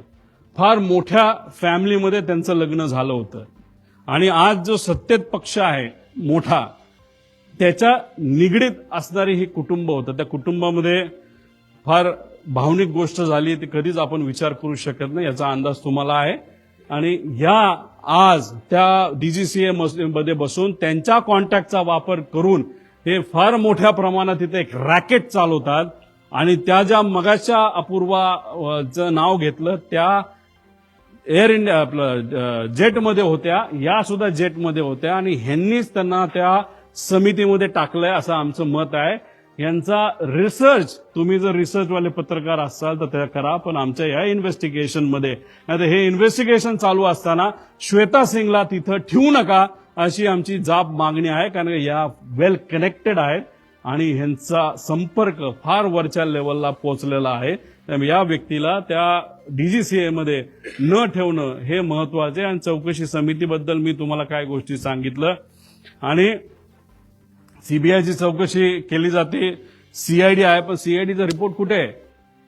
फार मोठ्या फॅमिलीमध्ये त्यांचं लग्न झालं होतं आणि आज जो सत्तेत पक्ष आहे मोठा, त्याच्या निगडीत असणारी ही कुटुंब होतं. त्या कुटुंबामध्ये फार भावनिक गोष्ट झाली, ती कधीच आपण विचार करू शकत नाही, याचा अंदाज तुम्हाला आहे. आणि या आज त्या DGCA मध्ये बसून त्यांच्या कॉन्टॅक्टचा वापर करून हे फार मोठ्या प्रमाणात तिथे एक रॅकेट चालवतात. आणि त्या ज्या मगाच्या अपूर्वाचं नाव घेतलं त्या एअर इंडिया आपलं जेटमध्ये होत्या, या सुद्धा जेटमध्ये होत्या आणि ह्यांनीच त्यांना त्या समितीमध्ये टाकलंय असं आमचं मत आहे. यांचा रिसर्च, तुम्ही जर रिसर्चवाले पत्रकार असाल तर त्या करा, पण आमच्या या इन्व्हेस्टिगेशनमध्ये, नाही हे इन्व्हेस्टिगेशन चालू असताना श्वेता सिंगला तिथं ठेवू नका अशी आमची जाब मागणी आहे. कारण या वेल कनेक्टेड आहेत आणि ह्यांचा संपर्क फार वरच्या लेवलला पोहोचलेला आहे. त्यामुळे या व्यक्तीला त्या DGCA मध्ये न ठेवणं हे महत्वाचे. आणि चौकशी समितीबद्दल मी तुम्हाला काय गोष्टी सांगितलं आणि CBIची चौकशी केली जाते, CID आहे, पण CIDचा रिपोर्ट कुठे आहे?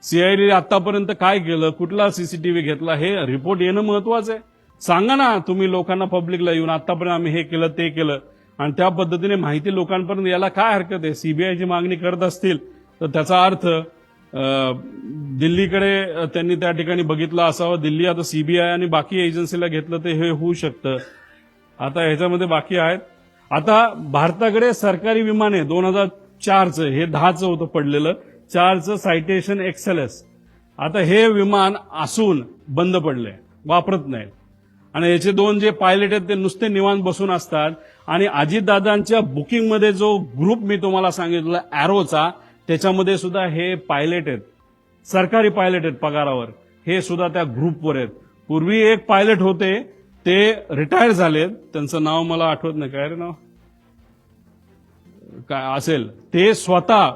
CID आतापर्यंत काय केलं, कुठला CCTV घेतला, हे रिपोर्ट येणं महत्वाचं आहे. सांगा ना तुम्ही लोकांना, पब्लिकला येऊन आतापर्यंत आम्ही हे केलं ते केलं, आणि त्या पद्धतीने माहिती लोकांपर्यंत यायला काय हरकत आहे? CBIची मागणी करत असतील तर त्याचा अर्थ दिल्लीकडे त्यांनी त्या ठिकाणी बघितलं असावं. दिल्ली आता CBI आणि बाकी एजन्सीला घेतलं ते हे होऊ शकतं. आता ह्याच्यामध्ये बाकी आहेत. आता भारताकडे सरकारी विमान आहे 2004चं, हे 10चं होतं पडलेलं, 4चं सायटेशन XLS. आता हे विमान असून बंद पडले, वापरत नाहीत. आणि याचे 2 जे पायलट आहेत ते नुसते निवांत बसून असतात. आणि अजितदादांच्या बुकिंगमध्ये जो ग्रुप मी तुम्हाला सांगितलं एरोचा, त्याच्यामध्ये सुद्धा हे पायलट आहेत, सरकारी पायलट आहेत पगारावर, हे सुद्धा त्या ग्रुपवर आहेत. पूर्वी एक पायलट होते, ते रिटायर झालेत, त्यांचं नाव मला आठवत नाही, काय रे नाव काय असेल, ते स्वतः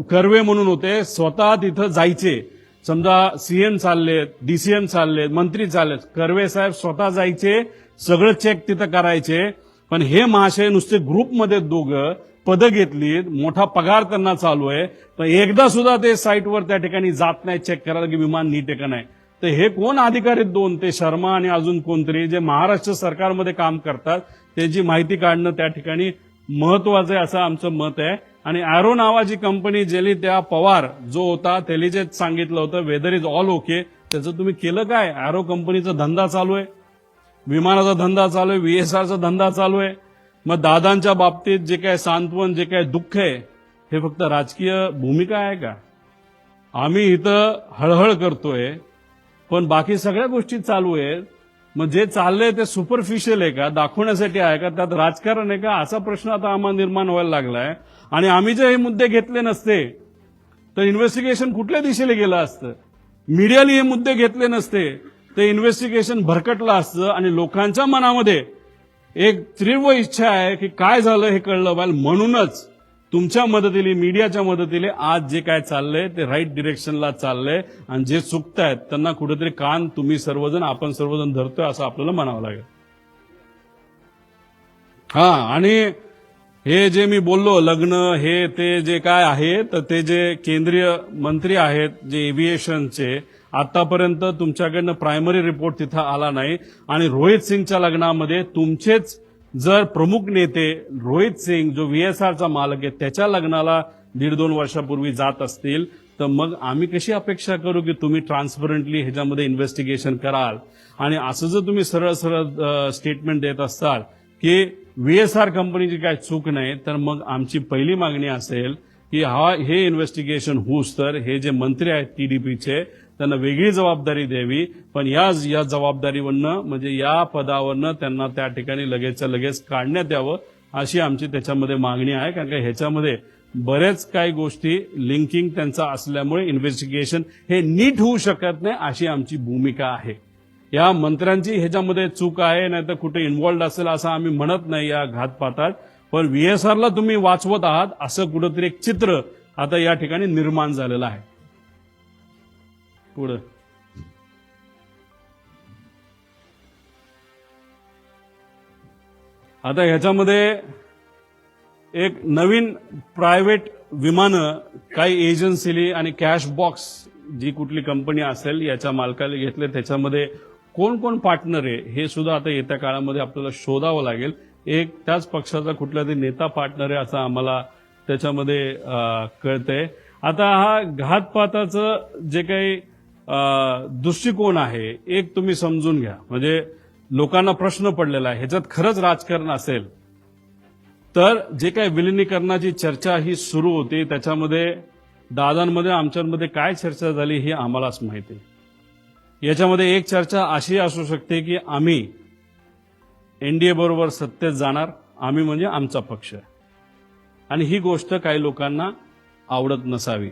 कर्वे म्हणून होते, स्वतः तिथं जायचे. समजा CM चाललेत, DCM चाललेत, मंत्री चाललेत, कर्वे साहेब स्वतः जायचे, सगळं चेक तिथं करायचे. पण हे महाशय नुसते ग्रुपमध्ये दोघं पदं घेतली, मोठा पगार त्यांना चालू आहे, पण एकदा सुद्धा ते साईटवर त्या ठिकाणी जात नाही चेक करायला की विमान नीट आहे का नाही. तर हे कोण अधिकारी 2, ते शर्मा आणि अजून कोणतरी जे महाराष्ट्र सरकारमध्ये काम करतात, त्यांची माहिती काढणं त्या ठिकाणी महत्वाचं आहे असं आमचं मत आहे. आणि एरो नावाची कंपनी ज्याने त्या पवार जो होता त्याला जे सांगितलं होतं वेदर इज ऑल ओके, त्याचं तुम्ही केलं काय? एरो कंपनीचा धंदा चालू आहे, विमानाचा धंदा चालू आहे, VSRचा धंदा चालू आहे. मग दादांच्या बाबतीत जे काय सांत्वन, जे काय दुःख आहे, हे फक्त राजकीय भूमिका आहे का? आम्ही इथं हळहळ करतोय पण बाकी सगळ्या गोष्टी चालू आहेत. मग जे चाललंय ते सुपरफिशियल आहे का, दाखवण्यासाठी आहे का, त्यात राजकारण आहे का, असा प्रश्न आता आम्हाला निर्माण व्हायला लागलाय. आणि आम्ही जर हे मुद्दे घेतले नसते तर इन्व्हेस्टिगेशन कुठल्या दिशेला गेलं असतं? मीडियाने हे मुद्दे घेतले नसते ते इन्व्हेस्टिगेशन भरकटलं असतं. आणि लोकांच्या मनामध्ये एक तीव्र इच्छा आहे की काय झालं हे कळलं पाहिजे. म्हणूनच तुमच्या मदतीने, मीडियाच्या मदतीने आज जे काय चाललंय ते राईट डिरेक्शनला चाललंय. आणि जे चुकतायत त्यांना कुठेतरी कान तुम्ही सर्वजण, आपण सर्वजण धरतोय असं आपल्याला म्हणावं लागेल. आणि हे जे मी बोललो लग्न हे ते जे काय आहे, तर ते जे केंद्रीय मंत्री आहेत जे एव्हिएशनचे, आतापर्यंत तुमच्याकडनं प्रायमरी रिपोर्ट तिथं आला नाही. आणि रोहित सिंगच्या लग्नामध्ये तुमचेच जर प्रमुख नेते रोहित सिंग जो VSRचा मालक आहे त्याच्या लग्नाला 1.5-2 वर्षापूर्वी जात असतील तर मग आम्ही कशी अपेक्षा करू की तुम्ही ट्रान्सपरंटली ह्याच्यामध्ये इन्व्हेस्टिगेशन कराल. आणि असं जर तुम्ही सरळ सरळ स्टेटमेंट देत असाल की व्हीएसआर कंपनीची काय चूक नाही, तर मग आमची पहिली मागणी असेल की हे इन्व्हेस्टिगेशन होऊस तर हे जे मंत्री आहेत टीडीपीचे त्यांना वेगळी जबाबदारी द्यावी. पण या जबाबदारीवरनं म्हणजे या पदावरनं त्यांना त्या ठिकाणी लगेचच्या लगेच काढण्यात यावं अशी आमची त्याच्यामध्ये मागणी आहे. कारण का ह्याच्यामध्ये बरेच काही गोष्टी लिंकिंग त्यांचा असल्यामुळे इन्व्हेस्टिगेशन हे नीट होऊ शकत नाही अशी आमची भूमिका आहे. या मंत्र्यांची ह्याच्यामध्ये चूक आहे नाही तर कुठे इन्व्हॉल्ड असेल असं आम्ही म्हणत नाही या घातपातात. पण व्हीएसआरला तुम्ही वाचवत आहात असं कुठंतरी एक चित्र आता या ठिकाणी निर्माण झालेलं आहे. पुढं आता ह्याच्यामध्ये एक नवीन प्रायव्हेट विमानं काही एजन्सीली आणि कॅश बॉक्स जी कुठली कंपनी असेल याच्या मालकाला घेतले, त्याच्यामध्ये कोण कोण पार्टनर आहे हे सुद्धा आता येत्या काळामध्ये आपल्याला शोधावं लागेल. एक त्याच पक्षाचा कुठला तरी नेता पार्टनर आहे असं आम्हाला त्याच्यामध्ये कळतंय. आता हा घातपाताचं जे काही दृष्टिकोन आहे एक तुम्ही समजून घ्या. म्हणजे लोकांना प्रश्न पडलेला आहे ह्याच्यात खरंच राजकारण असेल तर जे काही विलिनीकरणाची चर्चा ही सुरू होती त्याच्यामध्ये दादांमध्ये आमच्यामध्ये काय चर्चा झाली हे आम्हालाच माहिती आहे. याच्यामध्ये एक चर्चा अशी असू शकते की आम्ही एनडीए बरोबर सत्तेत जाणार, आम्ही म्हणजे आमचा पक्ष, आणि ही गोष्ट काही लोकांना आवडत नसावी.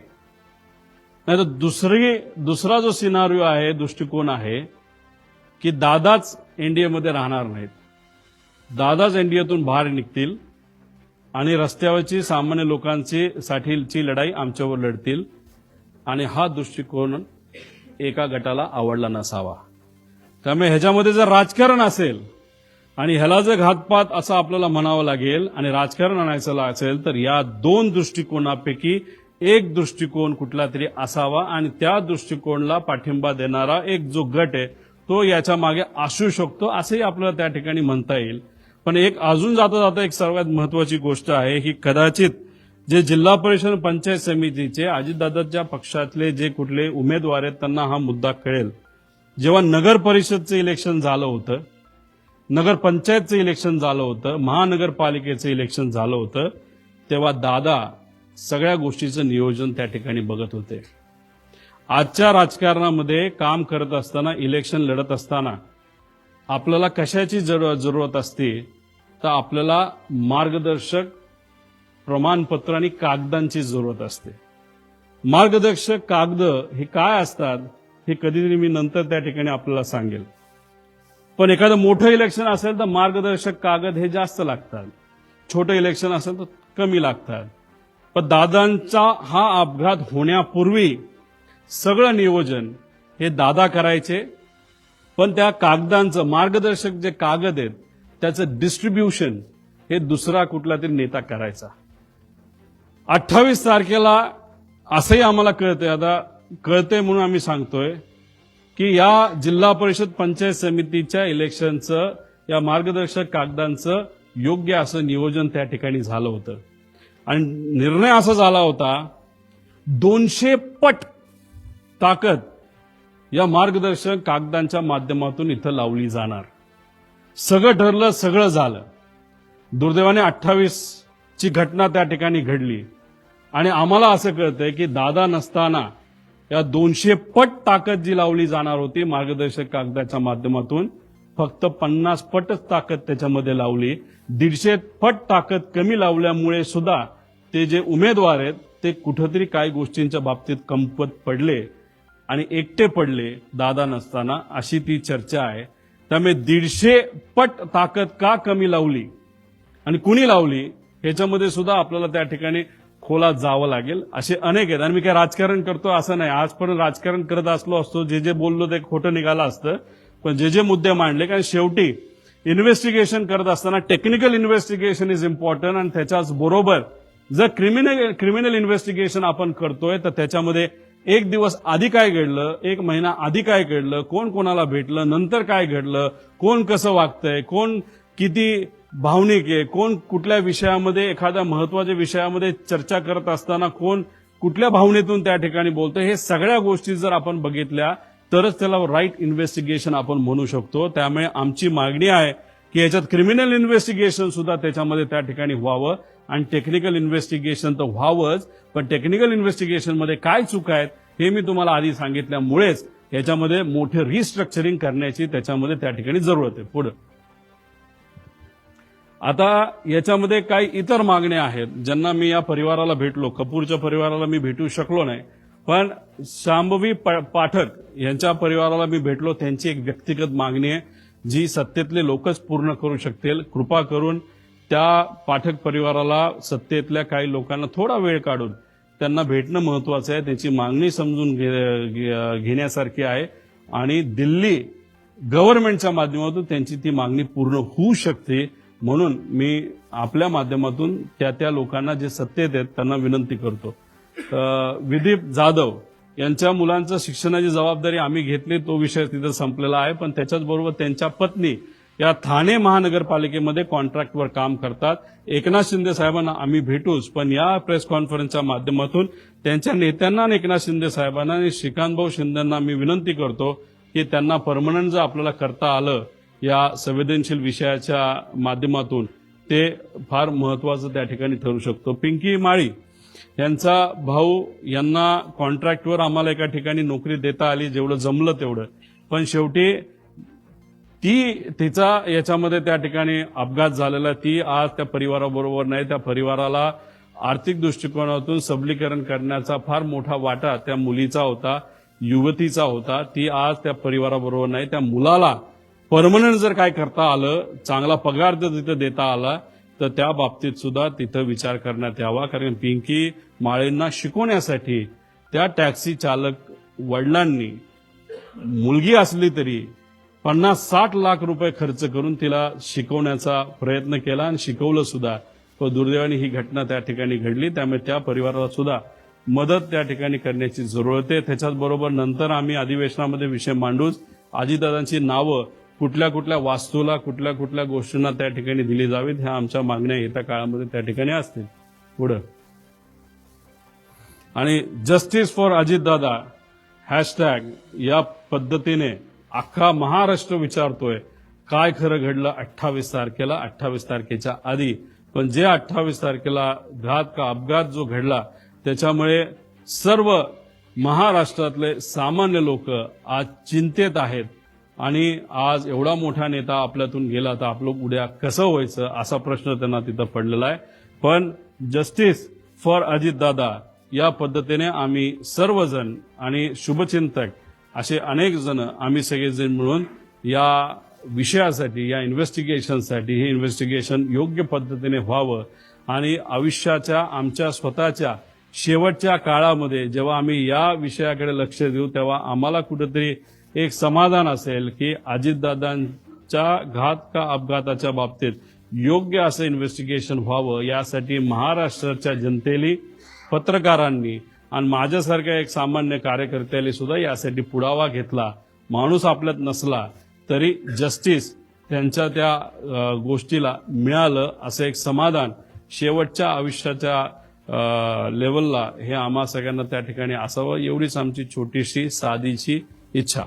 नाही तर दुसरा जो सिनारिओ आहे दृष्टिकोन आहे की दादाच एनडीएमध्ये राहणार नाहीत, दादाच एनडीएतून बाहेर निघतील आणि रस्त्यावरची सामान्य लोकांची साठीची लढाई आमच्यावर लढतील. आणि हा दृष्टिकोन एका गटाला आवडला नसावा. त्यामुळे ह्याच्यामध्ये जर राजकारण असेल आणि ह्याला जर घातपात असं आपल्याला म्हणावं लागेल आणि राजकारण आणायचं असेल तर या दोन दृष्टिकोनापैकी एक दृष्टिकोन कुठला तरी असावा आणि त्या दृष्टिकोनाला पाठिंबा देणारा एक जो गट आहे तो याच्या मागे असू शकतो असंही आपल्याला त्या ठिकाणी म्हणता येईल. पण एक अजून जाता जाता एक सर्वात महत्वाची गोष्ट आहे की कदाचित जे जिल्हा परिषद पंचायत समितीचे अजितदादांच्या पक्षातले जे कुठले उमेदवार आहेत त्यांना हा मुद्दा कळेल. जेव्हा नगर परिषदचं इलेक्शन झालं होतं, नगर पंचायतचं इलेक्शन झालं होतं, महानगरपालिकेचं इलेक्शन झालं होतं, तेव्हा दादा सगळ्या गोष्टीचं नियोजन त्या ठिकाणी बघत होते. आजच्या राजकारणामध्ये काम करत असताना, इलेक्शन लढत असताना आपल्याला कशाची जरूरत असते तर आपल्याला मार्गदर्शक प्रमाणपत्र आणि कागदांची जरूरत असते. मार्गदर्शक कागद हे काय असतात हे कधीतरी मी नंतर त्या ठिकाणी आपल्याला सांगेल. पण एखादं मोठं इलेक्शन असेल तर मार्गदर्शक कागद हे जास्त लागतात, छोटं इलेक्शन असेल तर कमी लागतात. पण दादांचा हा अपघात होण्यापूर्वी सगळं नियोजन हे दादा करायचे. पण त्या कागदांचं मार्गदर्शक जे कागद आहेत त्याचं डिस्ट्रीब्युशन हे दुसरा कुठला तरी नेता करायचा. 28 तारखेला असंही आम्हाला कळतंय, आता कळतंय म्हणून आम्ही सांगतोय की या जिल्हा परिषद पंचायत समितीच्या इलेक्शनचं या मार्गदर्शक कागदांचं योग्य असं नियोजन त्या ठिकाणी झालं होतं. आणि निर्णय असा झाला होता 200 पट ताकद या मार्गदर्शक कागदांच्या माध्यमातून इथं लावली जाणार. सगळं ठरलं, सगळं झालं. दुर्दैवाने 28 ची घटना त्या ठिकाणी घडली आणि आम्हाला असं कळतंय की दादा नसताना या 200 पट ताकद जी लावली जाणार होती मार्गदर्शक कागदाच्या माध्यमातून फक्त 50 पटच ताकद त्याच्यामध्ये लावली. 150 पट ताकद कमी लावल्यामुळे सुद्धा ते जे उमेदवार आहेत ते कुठंतरी काही गोष्टींच्या बाबतीत कमकुवत पडले आणि एकटे पडले दादा नसताना, अशी ती चर्चा आहे. त्यामुळे 150 पट ताकद का कमी लावली आणि कुणी लावली ह्याच्यामध्ये सुद्धा आपल्याला त्या ठिकाणी खोलात जावं लागेल. असे अनेक आहेत. आणि मी काय राजकारण करतो असं नाही, आजपर्यंत राजकारण करत असलो असतो, जे बोललो ते खोटं निघालं असतं. पण जे मुद्दे मांडले, कारण शेवटी इन्व्हेस्टिगेशन करत असताना टेक्निकल इन्व्हेस्टिगेशन इज इम्पॉर्टंट आणि त्याच्याच बरोबर जर क्रिमिनल इन्व्हेस्टिगेशन आपण करतोय तर त्याच्यामध्ये एक दिवस आधी काय घडलं, एक महिना आधी काय घडलं, कोण कोणाला भेटलं, नंतर काय घडलं, कोण कसं वागतंय, कोण किती भावनिक आहे, कोण कुठल्या विषयामध्ये एखाद्या महत्वाच्या विषयामध्ये चर्चा करत असताना कोण कुठल्या भावनेतून त्या ठिकाणी बोलतोय, हे सगळ्या गोष्टी जर आपण बघितल्या तरच त्याला राईट इन्व्हेस्टिगेशन आपण म्हणू शकतो. त्यामुळे आमची मागणी आहे की याच्यात क्रिमिनल इन्व्हेस्टिगेशन सुद्धा त्याच्यामध्ये त्या ठिकाणी व्हावं आणि टेक्निकल इन्व्हेस्टिगेशन तर व्हावंच, पण टेक्निकल इन्व्हेस्टिगेशन मध्ये काय चूक आहेत हे मी तुम्हाला आधी सांगितल्यामुळेच याच्यामध्ये मोठे रिस्ट्रक्चरिंग करण्याची त्याच्यामध्ये त्या ठिकाणी जरूरत आहे. पुढे आता याच्यामध्ये काही इतर मागण्या आहेत ज्यांना मी या परिवाराला भेटलो, कपूरच्या परिवाराला मी भेटू शकलो नाही, पण शांभवी पाठक यांच्या परिवाराला मी भेटलो. त्यांची एक व्यक्तिगत मागणी आहे जी सत्तेतले लोकच पूर्ण करू शकतील. कृपा करून त्या पाठक परिवाराला सत्तेतल्या काही लोकांना थोडा वेळ काढून त्यांना भेटणं महत्वाचं आहे. त्याची मागणी समजून घेण्यासारखी आहे आणि दिल्ली गव्हर्नमेंटच्या माध्यमातून त्यांची ती मागणी पूर्ण होऊ शकते. म्हणून मी आपल्या माध्यमातून त्या लोकांना जे सत्तेत आहेत त्यांना विनंती करतो. विदीप जाधव यांच्या मुलांचं शिक्षणाची जबाबदारी आम्ही घेतली, तो विषय तिथं संपलेला आहे. पण त्याच्याच बरोबर त्यांच्या पत्नी या ठाणे महानगरपालिकेमध्ये कॉन्ट्रॅक्टवर काम करतात. एकनाथ शिंदे साहेबांना आम्ही भेटूच, पण या प्रेस कॉन्फरन्सच्या माध्यमातून त्यांच्या नेत्यांना आणि एकनाथ शिंदे साहेबांना आणि श्रीकांतभाऊ शिंदेंना मी विनंती करतो की त्यांना परमनंट जर आपल्याला करता आलं या संवेदनशील विषयाच्या माध्यमातून, ते फार महत्वाचं त्या ठिकाणी ठरू शकतो. पिंकी माळी यांचा भाऊ यांना कॉन्ट्रॅक्टवर आम्हाला एका ठिकाणी नोकरी देता आली, जेवढं जमलं तेवढं, पण शेवटी तिचा याच्यामध्ये त्या ठिकाणी अपघात झालेला. ती आज त्या परिवाराबरोबर नाही. त्या परिवाराला आर्थिक दृष्टिकोनातून सबलीकरण करण्याचा फार मोठा वाटा त्या मुलीचा होता, युवतीचा होता. ती आज त्या परिवाराबरोबर नाही. त्या मुलाला परमनंट जर काय करता आलं, चांगला पगार जर तिथं देता आला, तर त्या बाबतीत सुद्धा तिथं विचार करण्यात यावा. कारण पिंकी माळींना शिकवण्यासाठी त्या टॅक्सी चालक वडिलांनी, मुलगी असली तरी 50-60 लाख रुपये खर्च करून तिला शिकवण्याचा प्रयत्न केला आणि शिकवलं सुद्धा. पण दुर्दैवाने ही घटना त्या ठिकाणी घडली. त्यामुळे त्या परिवाराला सुद्धा मदत त्या ठिकाणी करण्याची जरूरत आहे. त्याच्याच बरोबर नंतर आम्ही अधिवेशनामध्ये विषय मांडूच. अजितदादांची नावं कुठल्या कुठल्या वास्तूला, कुठल्या कुठल्या गोष्टींना त्या ठिकाणी दिली जावीत, ह्या आमच्या मागण्या येत्या काळामध्ये त्या ठिकाणी असतील. पुढं आणि जस्टिस फॉर अजितदादा हॅशटॅग या पद्धतीने अख्खा महाराष्ट्र विचारतोय काय खरं घडलं 28 तारखेला, 28 तारखेच्या आधी. पण जे 28 तारखेला घात का अपघात जो घडला, त्याच्यामुळे सर्व महाराष्ट्रातले सामान्य लोक आज चिंतेत आहेत आणि आज एवढा मोठा नेता आपल्यातून गेला तर आपलं उद्या कसं व्हायचं असा प्रश्न त्यांना तिथं पडलेला आहे. पण जस्टिस फॉर अजितदादा या पद्धतीने आम्ही सर्वजण आणि शुभचिंतक असे अनेक जण आम्ही सगळेजण मिळून या विषयासाठी, या इन्व्हेस्टिगेशनसाठी, हे इन्व्हेस्टिगेशन योग्य पद्धतीने व्हावं आणि आयुष्याच्या आमच्या स्वतःच्या शेवटच्या काळामध्ये जेव्हा आम्ही या विषयाकडे लक्ष देऊ तेव्हा आम्हाला कुठेतरी एक समाधान असेल की अजितदादांच्या घात का अपघाताच्या बाबतीत योग्य असं इन्व्हेस्टिगेशन व्हावं. यासाठी महाराष्ट्राच्या जनतेने, पत्रकारांनी आणि माझ्यासारख्या एक सामान्य कार्यकर्त्याने सुद्धा यासाठी पुढावा घेतला. माणूस आपल्यात नसला तरी जस्टिस त्यांच्या त्या गोष्टीला मिळालं असं एक समाधान शेवटच्या आयुष्याच्या लेवलला हे आम्हा सगळ्यांना त्या ठिकाणी असावं, एवढीच आमची छोटीशी साधीची इच्छा.